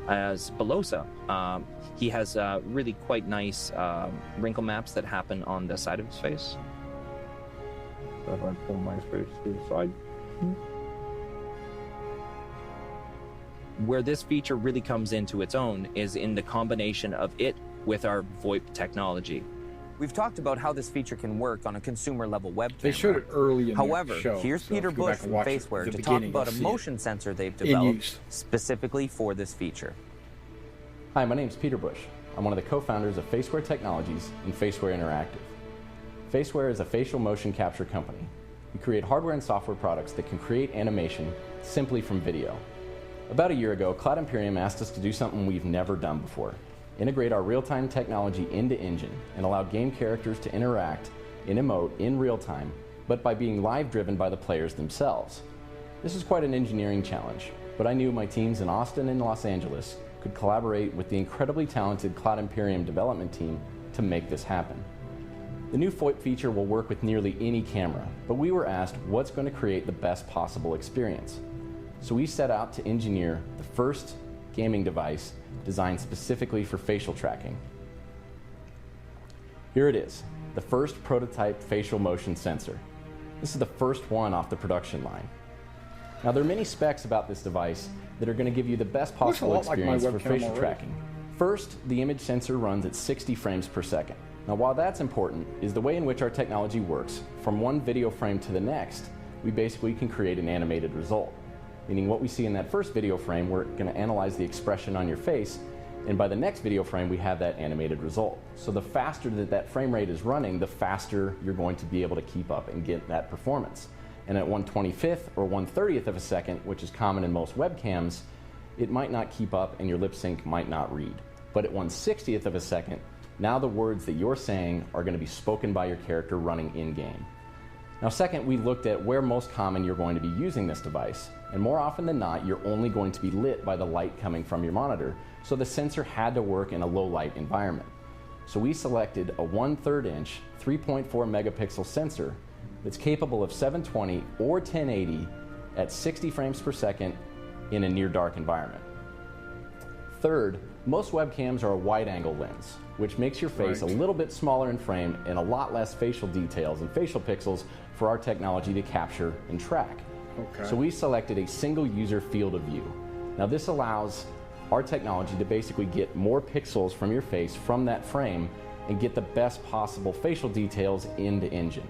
As Belosa, he has really quite nice wrinkle maps that happen on the side of his face. So if I pull my face to the side. Where this feature really comes into its own is in the combination of it with our VoIP technology. We've talked about how this feature can work on a consumer-level web camera. They showed it early in However, the show. here's Peter Bush from Faceware to talk about a motion sensor they've developed specifically for this feature. Hi, my name's Peter Bush. I'm one of the co-founders of Faceware Technologies and Faceware Interactive. Faceware is a facial motion capture company. We create hardware and software products that can create animation simply from video. About a year ago, Cloud Imperium asked us to do something we've never done before. Integrate our real-time technology into Engine and allow game characters to interact and emote in real time, but by being live driven by the players themselves. This is quite an engineering challenge, but I knew my teams in Austin and Los Angeles could collaborate with the incredibly talented Cloud Imperium development team to make this happen. The new VoIP feature will work with nearly any camera, but we were asked what's going to create the best possible experience. So we set out to engineer the first gaming device designed specifically for facial tracking. Here it is, the first prototype facial motion sensor. This is the first one off the production line. Now there are many specs about this device that are going to give you the best possible experience for facial tracking. First, the image sensor runs at 60 frames per second. Now while that's important, is the way in which our technology works. From one video frame to the next, we basically can create an animated result. Meaning what we see in that first video frame, we're going to analyze the expression on your face, and by the next video frame, we have that animated result. So the faster that frame rate is running, the faster you're going to be able to keep up and get that performance. And at 1/25th or 1/30th of a second, which is common in most webcams, it might not keep up and your lip sync might not read. But at 1/60th of a second, now the words that you're saying are going to be spoken by your character running in-game. Now second, we looked at where most common you're going to be using this device. And more often than not, you're only going to be lit by the light coming from your monitor, so the sensor had to work in a low light environment. So we selected a 1/3 inch, 3.4 megapixel sensor that's capable of 720 or 1080 at 60 frames per second in a near dark environment. Third, Most webcams are a wide-angle lens, which makes your face a little bit smaller in frame and a lot less facial details and facial pixels for our technology to capture and track. Okay. So we selected a single user field of view. Now this allows our technology to basically get more pixels from your face from that frame and get the best possible facial details into Engine.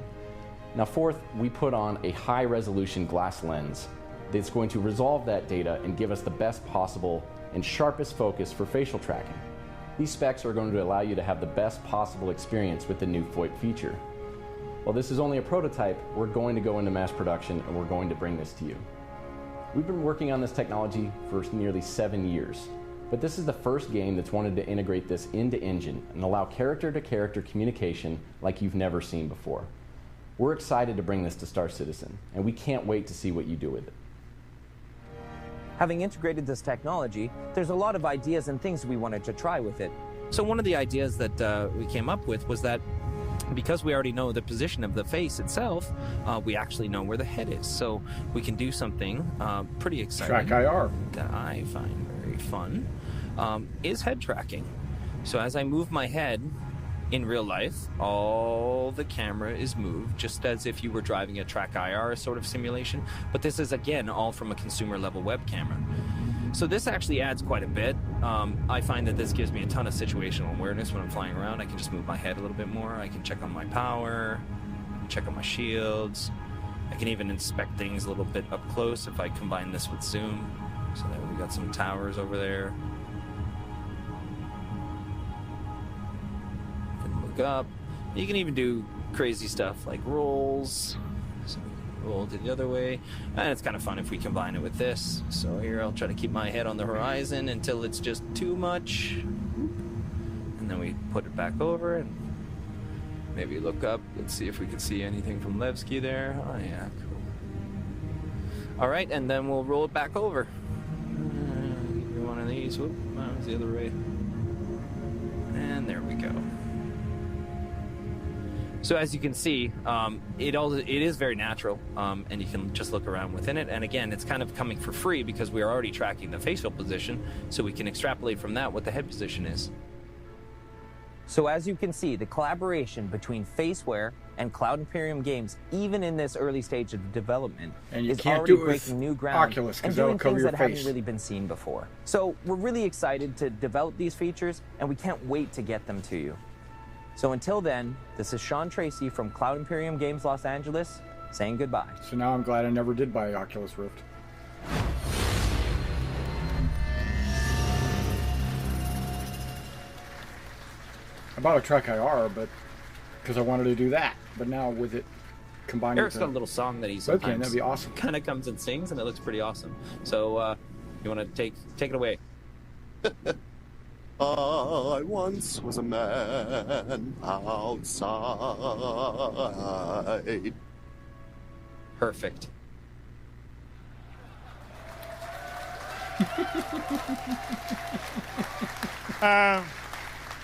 Now fourth, we put on a high-resolution glass lens that's going to resolve that data and give us the best possible and sharpest focus for facial tracking. These specs are going to allow you to have the best possible experience with the new FOIP feature. While this is only a prototype, we're going to go into mass production and we're going to bring this to you. We've been working on this technology for nearly 7 years, but this is the first game that's wanted to integrate this into Engine and allow character-to-character communication like you've never seen before. We're excited to bring this to Star Citizen, and we can't wait to see what you do with it. Having integrated this technology, there's a lot of ideas and things we wanted to try with it. So one of the ideas that we came up with was that because we already know the position of the face itself, we actually know where the head is. So we can do something pretty exciting. Track IR. That I find very fun, is head tracking. So as I move my head in real life, all the camera is moved, just as if you were driving a Track IR sort of simulation. But this is, again, all from a consumer level web camera. So this actually adds quite a bit. I find that this gives me a ton of situational awareness when I'm flying around. I can just move my head a little bit more. I can check on my power, check on my shields. I can even inspect things a little bit up close if I combine this with zoom. So that we got some towers over there. Up. You can even do crazy stuff like rolls. So roll to the other way. And it's kind of fun if we combine it with this. So here I'll try to keep my head on the horizon until it's just too much. And then we put it back over and maybe look up. Let's see if we can see anything from Levski there. Oh yeah, cool. All right, and then we'll roll it back over. One of these. Whoop, that was the other way. And there we go. So as you can see, it is very natural, and you can just look around within it. And again, it's kind of coming for free because we are already tracking the facial position, so we can extrapolate from that what the head position is. So as you can see, the collaboration between Faceware and Cloud Imperium Games, even in this early stage of development, is already breaking new ground and doing things that haven't really been seen before. So we're really excited to develop these features, and we can't wait to get them to you. So until then, this is Sean Tracy from Cloud Imperium Games Los Angeles saying goodbye. So now I'm glad I never did buy Oculus Rift. I bought a Track IR, but because I wanted to do that. But now with it combined Eric's with got a little song that he webcam, sometimes that'd be awesome. Kind of comes and sings, and it looks pretty awesome. So you want to take it away? I once was a man outside. Perfect.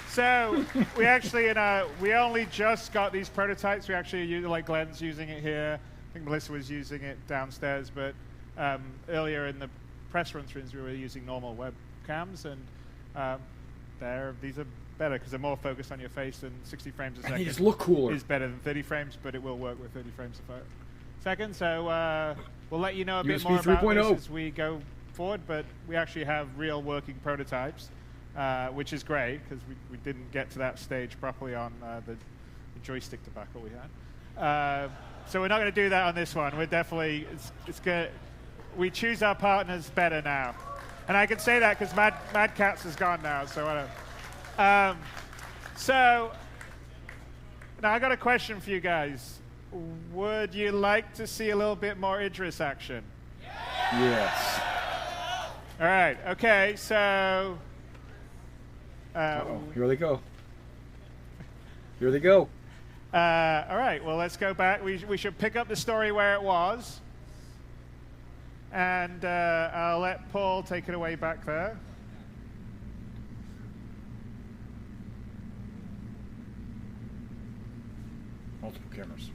So we actually, we only just got these prototypes. We actually like Glenn's using it here. I think Melissa was using it downstairs, but earlier in the press run-throughs we were using normal webcams, and these are better because they're more focused on your face, and 60 frames a second. They just look cooler. Is better than 30 frames, but it will work with 30 frames a second. So we'll let you know a bit more about this as we go forward. But we actually have real working prototypes, which is great because we didn't get to that stage properly on the joystick debacle we had. So we're not going to do that on this one. We're definitely it's good. We choose our partners better now. And I can say that because Mad Catz is gone now, so I don't. So now I got a question for you guys. Would you like to see a little bit more Idris action? Yes. All right. Okay. So. Here they go. Here they go. All right. Well, let's go back. We should pick up the story where it was. And I'll let Paul take it away back there. Multiple cameras.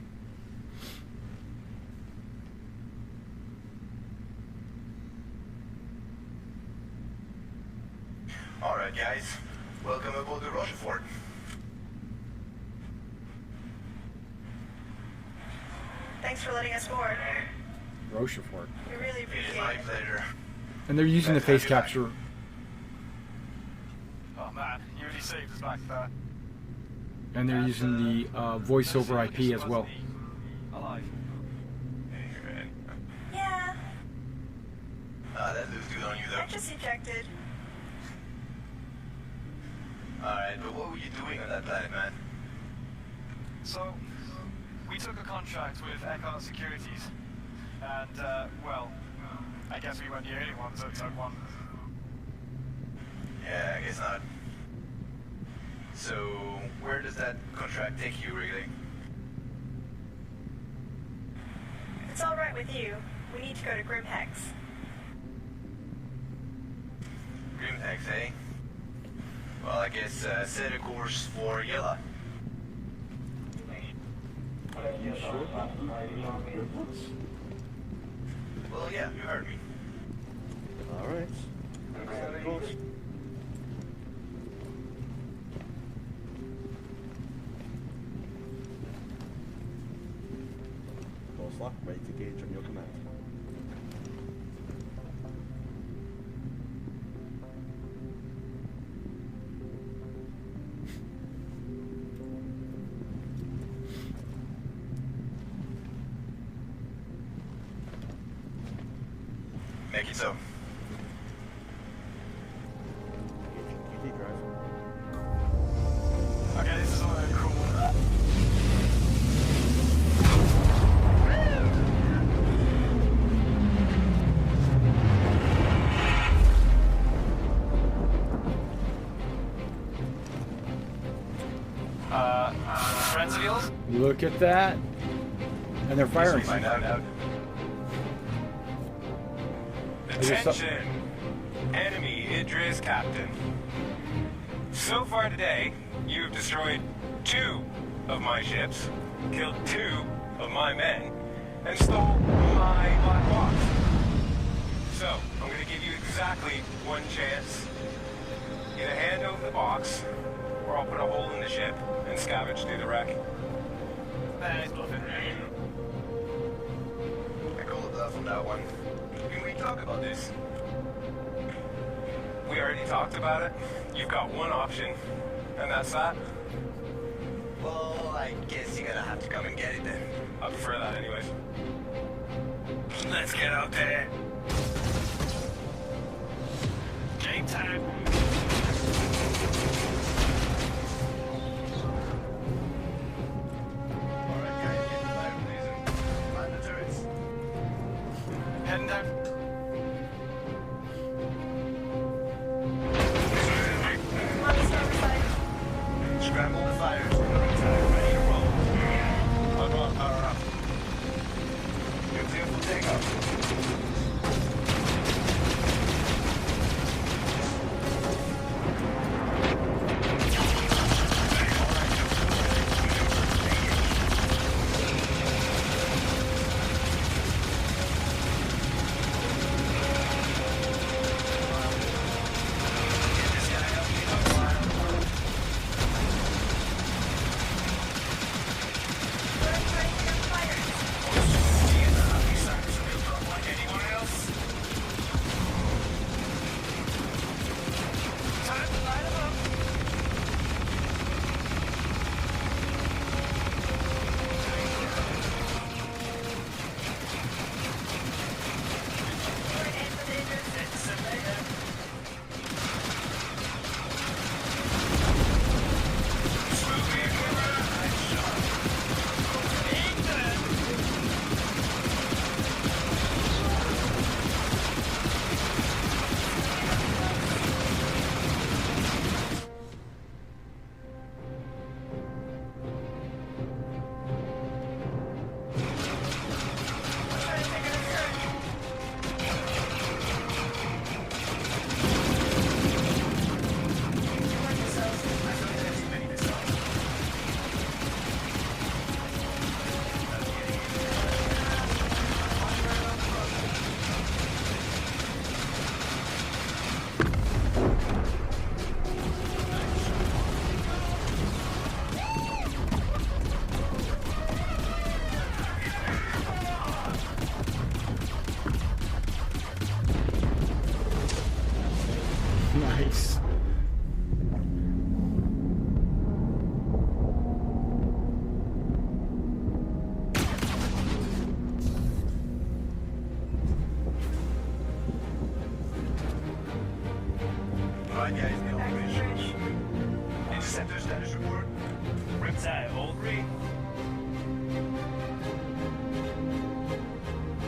All right. Alright, guys. Welcome aboard the Rochefort. Thanks for letting us board. Rochefort. We really appreciate it. My pleasure. And they're using the face capture. Oh man, you really saved us back there. And they're using the voice over IP as well. Alive. Yeah. That looks good on you though. I just ejected. Alright, but what were you doing on that planet, man? So, we took a contract with Eckhart Securities. And, well, I guess we weren't the only ones that took one. Yeah, I guess not. So, where does that contract take you, really? If it's alright with you, we need to go to Grimhex. Grimhex, eh? Well, I guess set a course for Yella. You sure? Well, yeah, you heard me. Alright. Set a course. Course lock, ready to gauge on your command. Make it so. GT drive. Okay, this is all really cool. Friends of yours? Look at that. And they're firing. Find out. Attention! Enemy Idris Captain. So far today, you've destroyed 2 of my ships, killed 2 of my men, and stole my black box. So, I'm gonna give you exactly 1 chance. Either hand over the box, or I'll put a hole in the ship and scavenge through the wreck. He's bluffing. I call a bluff on that one. Can we talk about this? We already talked about it. You've got 1 option, and that's that. Well, I guess you're gonna have to come and get it then. I prefer that anyways. Let's get out there. Game time. Alright, guys, get the fire, please, and mind the turrets. Heading down. On the starboard side. Scramble the fires. We're going to ready to roll. Power on, power up. Good deal for takeoff.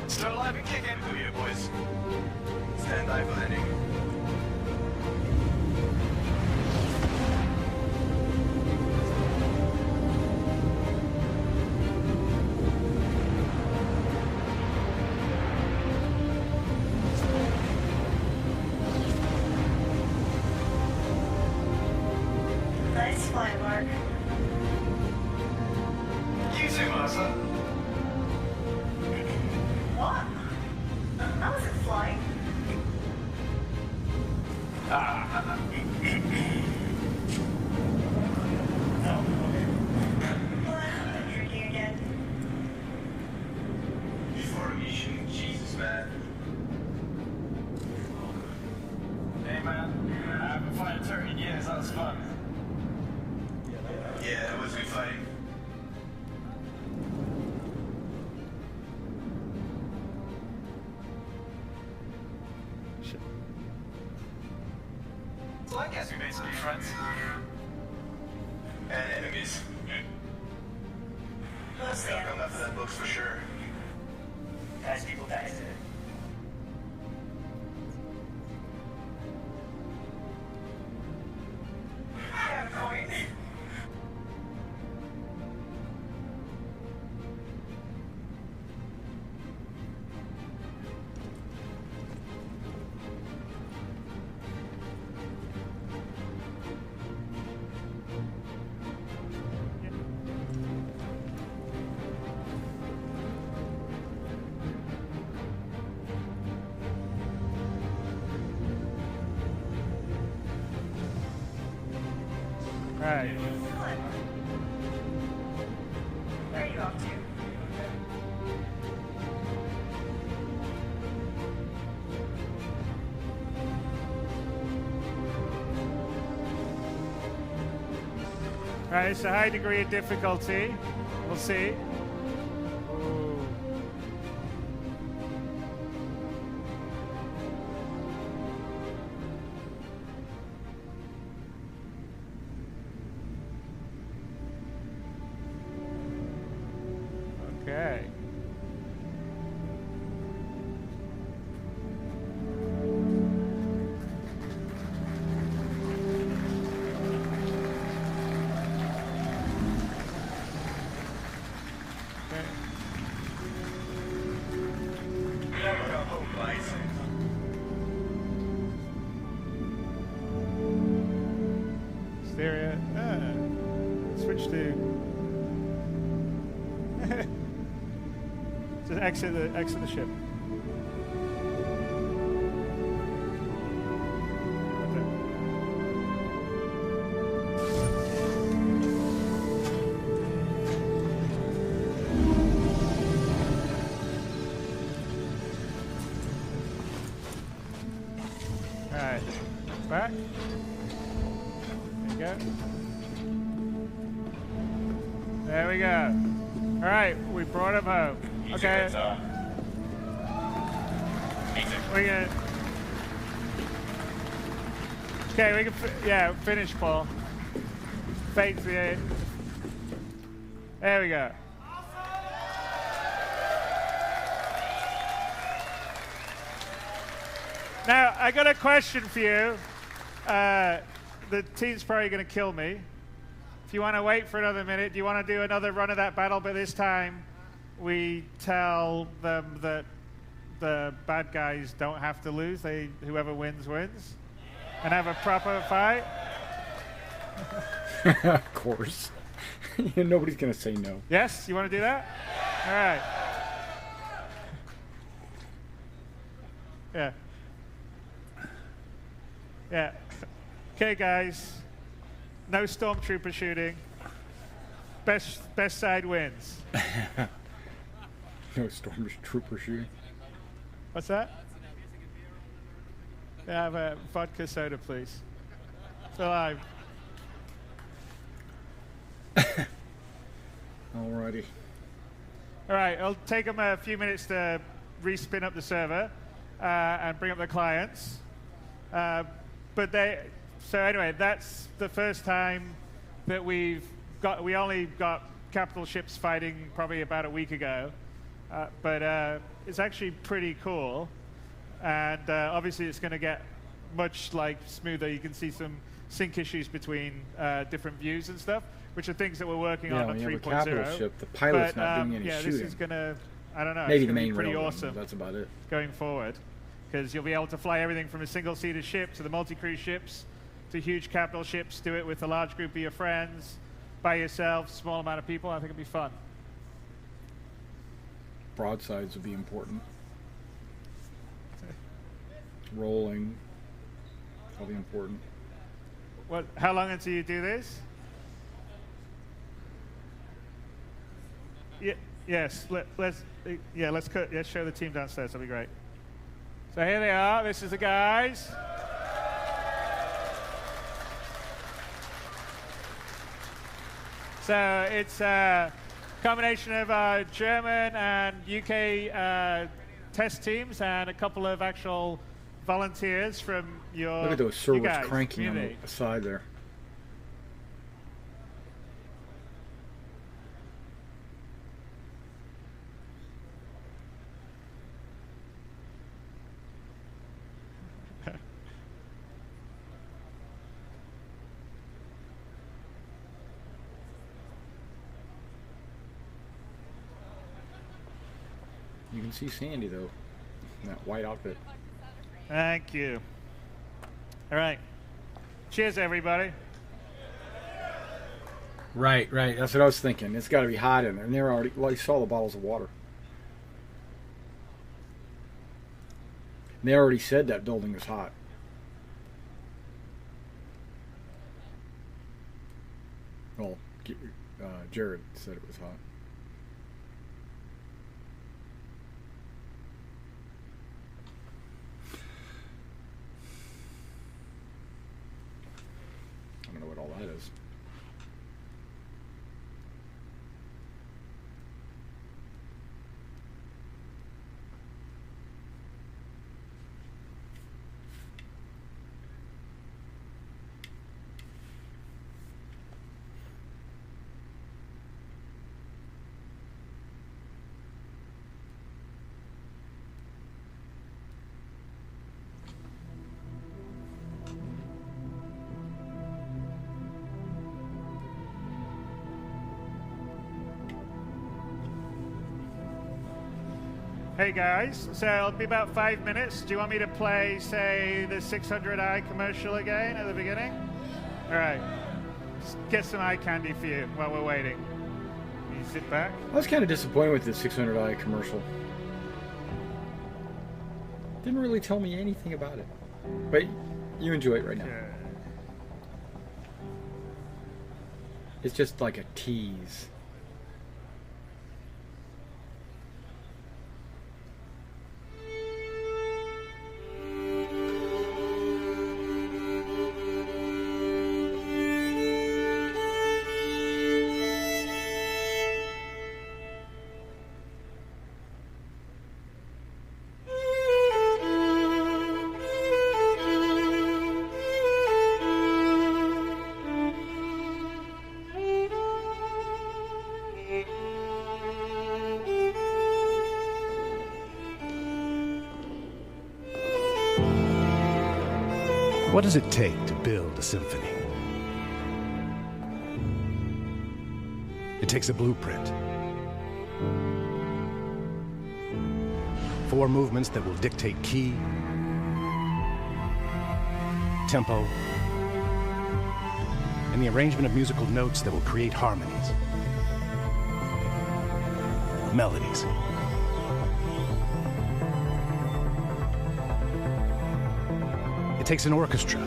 Still alive and kicking. Oh yeah, boys. Stand by for landing. Nice fly, Mark. You too, Martha. What? I wasn't flying. I'm drinking again. Formation, Jesus, man. Hey, man. I haven't fired a turkey in years. That was fun. Yeah, it was good fighting. So I guess we made some new friends. And enemies. Mostly Not enough of that books for sure. Nice people died. Have a point. Right. Where are you off to? Right, it's a high degree of difficulty. We'll see. Ooh. Okay. Stereo. Switch to. Just exit the ship. Alright. Back. There you go. There we go. Alright, we brought him home. Okay. We can. Okay, we can. Finish, Paul. Fake the. There we go. Now, I got a question for you. The team's probably going to kill me. If you want to wait for another minute, do you want to do another run of that battle? But this time, we tell them that the bad guys don't have to lose. Whoever wins, wins. And have a proper fight. Of course. Nobody's going to say no. Yes? You want to do that? All right. Yeah. Yeah. Okay, guys. No stormtrooper shooting. Best side wins. No stormtrooper shooting. What's that? Yeah, have a vodka soda, please. It's alive. Alrighty. All right, it'll take them a few minutes to respin up the server and bring up the clients. So anyway, that's the first time that we only got capital ships fighting probably about a week ago. But it's actually pretty cool. And obviously it's going to get much smoother. You can see some sync issues between different views and stuff, which are things that we're working on 3.0. Yeah, a capital ship. The pilot's not doing any shooting. This is going to, I don't know, maybe it's the going main to be pretty railgun, awesome. That's about it. Going forward, because you'll be able to fly everything from a single-seater ship to the multi-crew ships to huge capital ships. Do it with a large group of your friends, by yourself, small amount of people. I think it'll be fun. Broadsides would be important. Rolling, probably important. What? How long until you do this? Yes. Let's show the team downstairs. That'll be great. So here they are. This is the guys. So it's a combination of German and UK test teams and a couple of actual volunteers from your. Look at those servers guys, cranking community. on the side there. You can see Sandy though, in that white outfit. Thank you. All right. Cheers, everybody. Right. That's what I was thinking. It's got to be hot in there. And they're already, well, you saw the bottles of water. And they already said that building was hot. Well, Jared said it was hot. I don't know what all that is. Hey guys, so it'll be about 5 minutes. Do you want me to play, say, the 600i commercial again at the beginning? All right. Just get some eye candy for you while we're waiting. You sit back. I was kind of disappointed with the 600i commercial. Didn't really tell me anything about it. But you enjoy it right now. Yeah. It's just like a tease. What does it take to build a symphony? It takes a blueprint. 4 movements that will dictate key, tempo, and the arrangement of musical notes that will create harmonies, melodies. It takes an orchestra.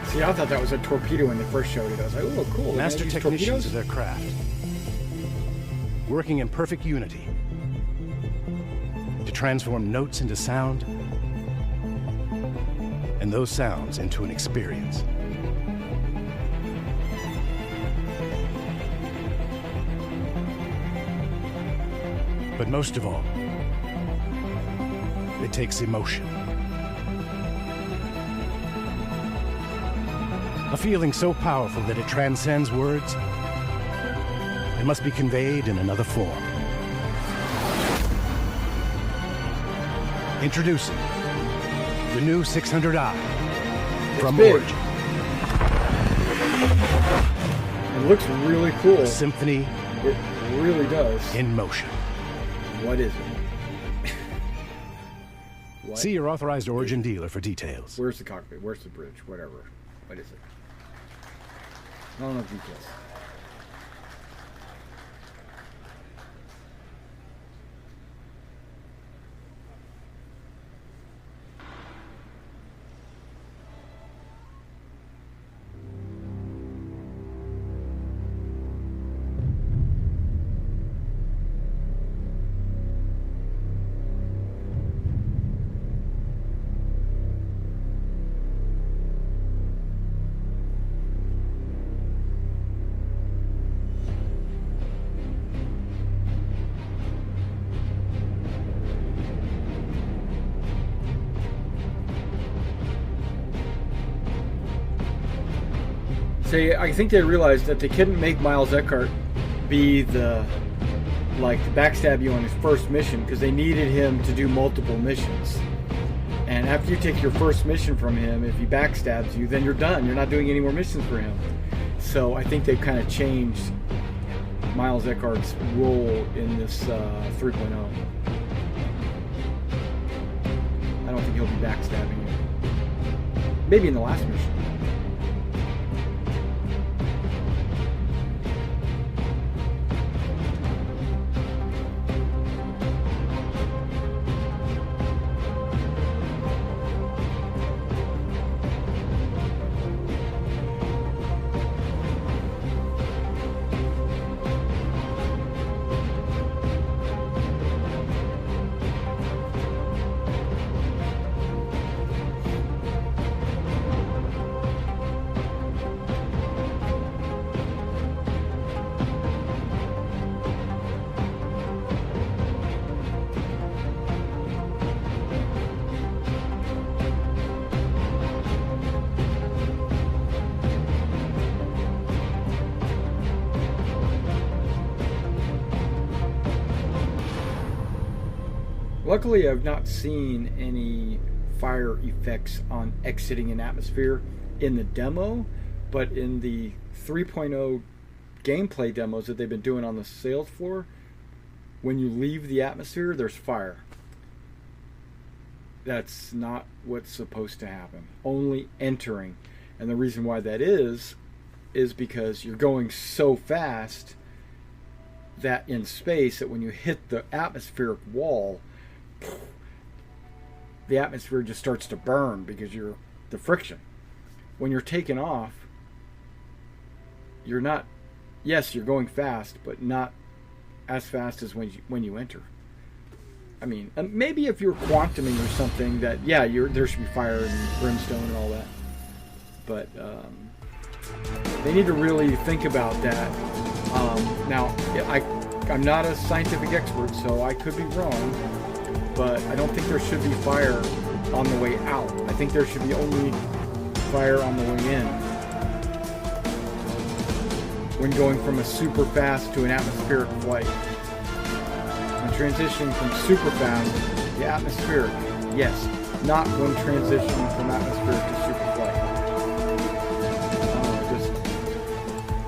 See, I thought that was a torpedo when they first showed it. I was like, oh, cool. Master technicians of their craft, working in perfect unity to transform notes into sound and those sounds into an experience. But most of all, It takes emotion. A feeling so powerful that it transcends words. It must be conveyed in another form. Introducing the new 600i from Origin. It looks really cool. A symphony. It really does. In motion. What is it? What? See your authorized Origin dealer for details. Where's the cockpit? Where's the bridge? Whatever. What is it? I don't know details. I think they realized that they couldn't make Miles Eckhart be the backstab you on his first mission because they needed him to do multiple missions. And after you take your first mission from him, if he backstabs you, then you're done. You're not doing any more missions for him. So I think they've kind of changed Miles Eckhart's role in this 3.0. I don't think he'll be backstabbing you. Maybe in the last mission. Luckily, I've not seen any fire effects on exiting an atmosphere in the demo, but in the 3.0 gameplay demos that they've been doing on the sales floor, when you leave the atmosphere, there's fire. That's not what's supposed to happen. Only entering. And the reason why that is because you're going so fast that in space that when you hit the atmospheric wall, the atmosphere just starts to burn because you're the friction. When you're taking off, you're not, yes, you're going fast, but not as fast as when you enter. I mean, maybe if you're quantuming or something, that there should be fire and brimstone and all that. But they need to really think about that. Now, I'm not a scientific expert, so I could be wrong. But I don't think there should be fire on the way out. I think there should be only fire on the way in. When going from a super fast to an atmospheric flight. When transitioning from super fast to atmospheric, yes. Not when transitioning from atmospheric to super flight.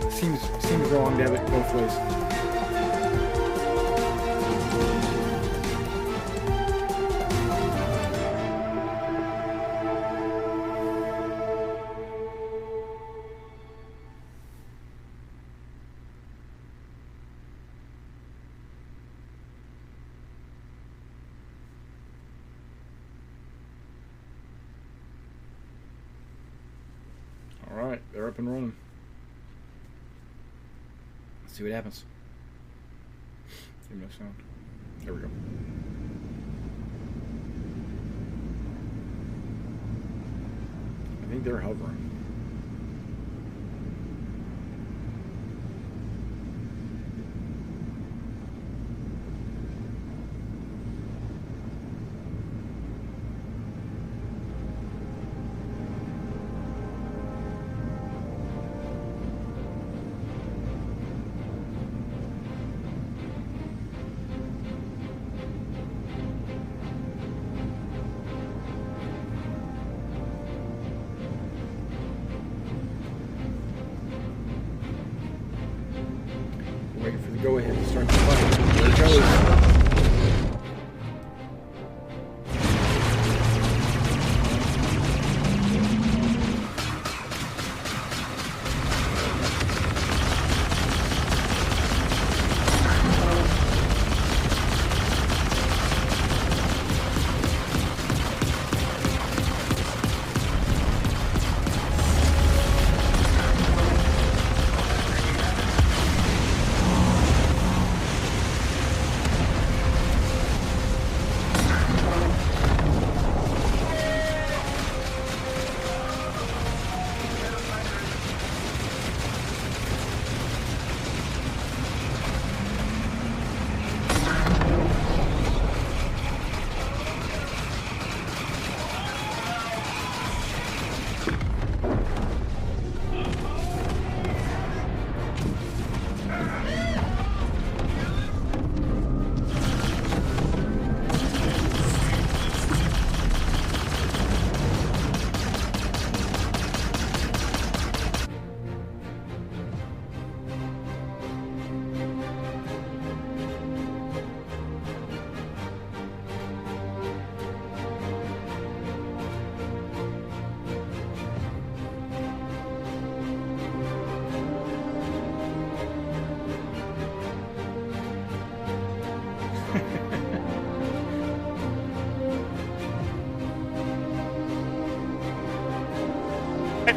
It just seems wrong to have it both ways. Alright, they're up and running. Let's see what happens. Give me no sound. There we go. I think they're hovering.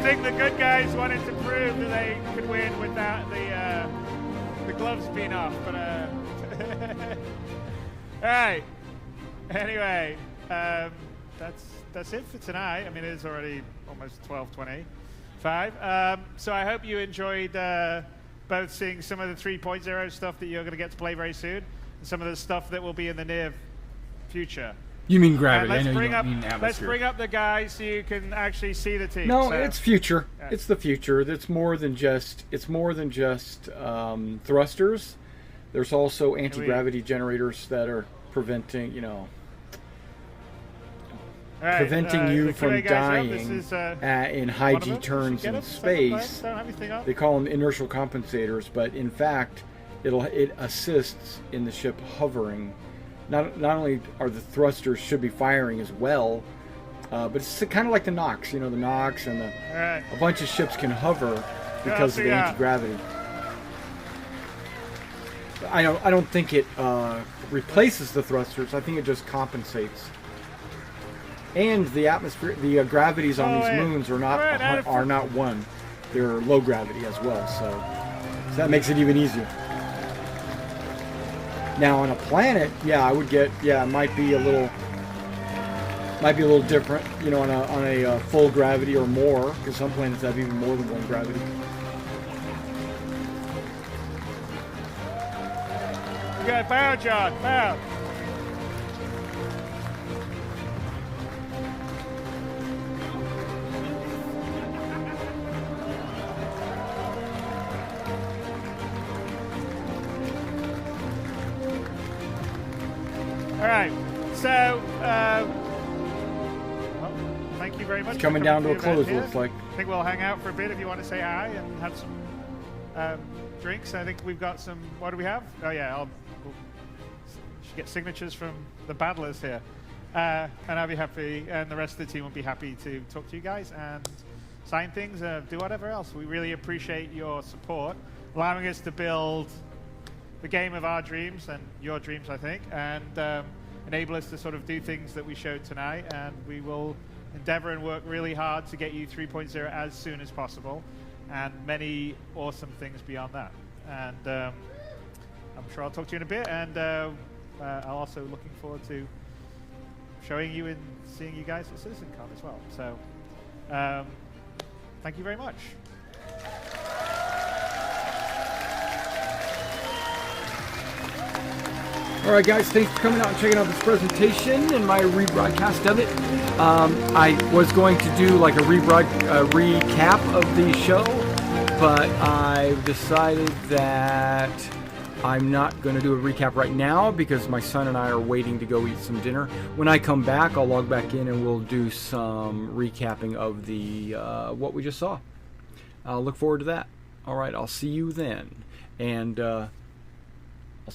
think the good guys wanted to prove that they could win without the gloves being off, but alright. Anyway, that's it for tonight. I mean, it is already almost 12:25. So I hope you enjoyed both seeing some of the 3.0 stuff that you're going to get to play very soon, and some of the stuff that will be in the near future. You mean gravity? I know you don't mean atmosphere. Let's bring up the guys so you can actually see the team. No, so, it's future. yeah. It's the future. It's more than just. Thrusters. There's also anti-gravity generators that are preventing, preventing you from dying in high G turns in space. They call them inertial compensators, but in fact, it assists in the ship hovering. Not only are the thrusters should be firing as well, but it's kind of like the NOx. The NOx and a bunch of ships can hover because of the anti-gravity. I don't think it replaces the thrusters. I think it just compensates. And the atmosphere, the gravities on these moons are not one. They're low gravity as well. So that makes it even easier. Now on a planet, I would get, it might be a little different, on a full gravity or more, because some planets have even more than one gravity. Okay, bow, John, bow. All right, so thank you very much. It's coming down to a close, looks like. I think we'll hang out for a bit if you want to say hi and have some drinks. I think we've got some. What do we have? Oh yeah, we'll get signatures from the battlers here, and I'll be happy, and the rest of the team will be happy to talk to you guys and sign things, do whatever else. We really appreciate your support, allowing us to build the game of our dreams and your dreams, I think, and enable us to sort of do things that we showed tonight. And we will endeavor and work really hard to get you 3.0 as soon as possible, and many awesome things beyond that. And I'm sure I'll talk to you in a bit, and I'm also looking forward to showing you and seeing you guys at CitizenCon as well. So thank you very much. Alright guys, thanks for coming out and checking out this presentation and my rebroadcast of it. I was going to do like a recap of the show, but I've decided that I'm not going to do a recap right now because my son and I are waiting to go eat some dinner. When I come back, I'll log back in and we'll do some recapping of the what we just saw. I'll look forward to that. Alright, I'll see you then. And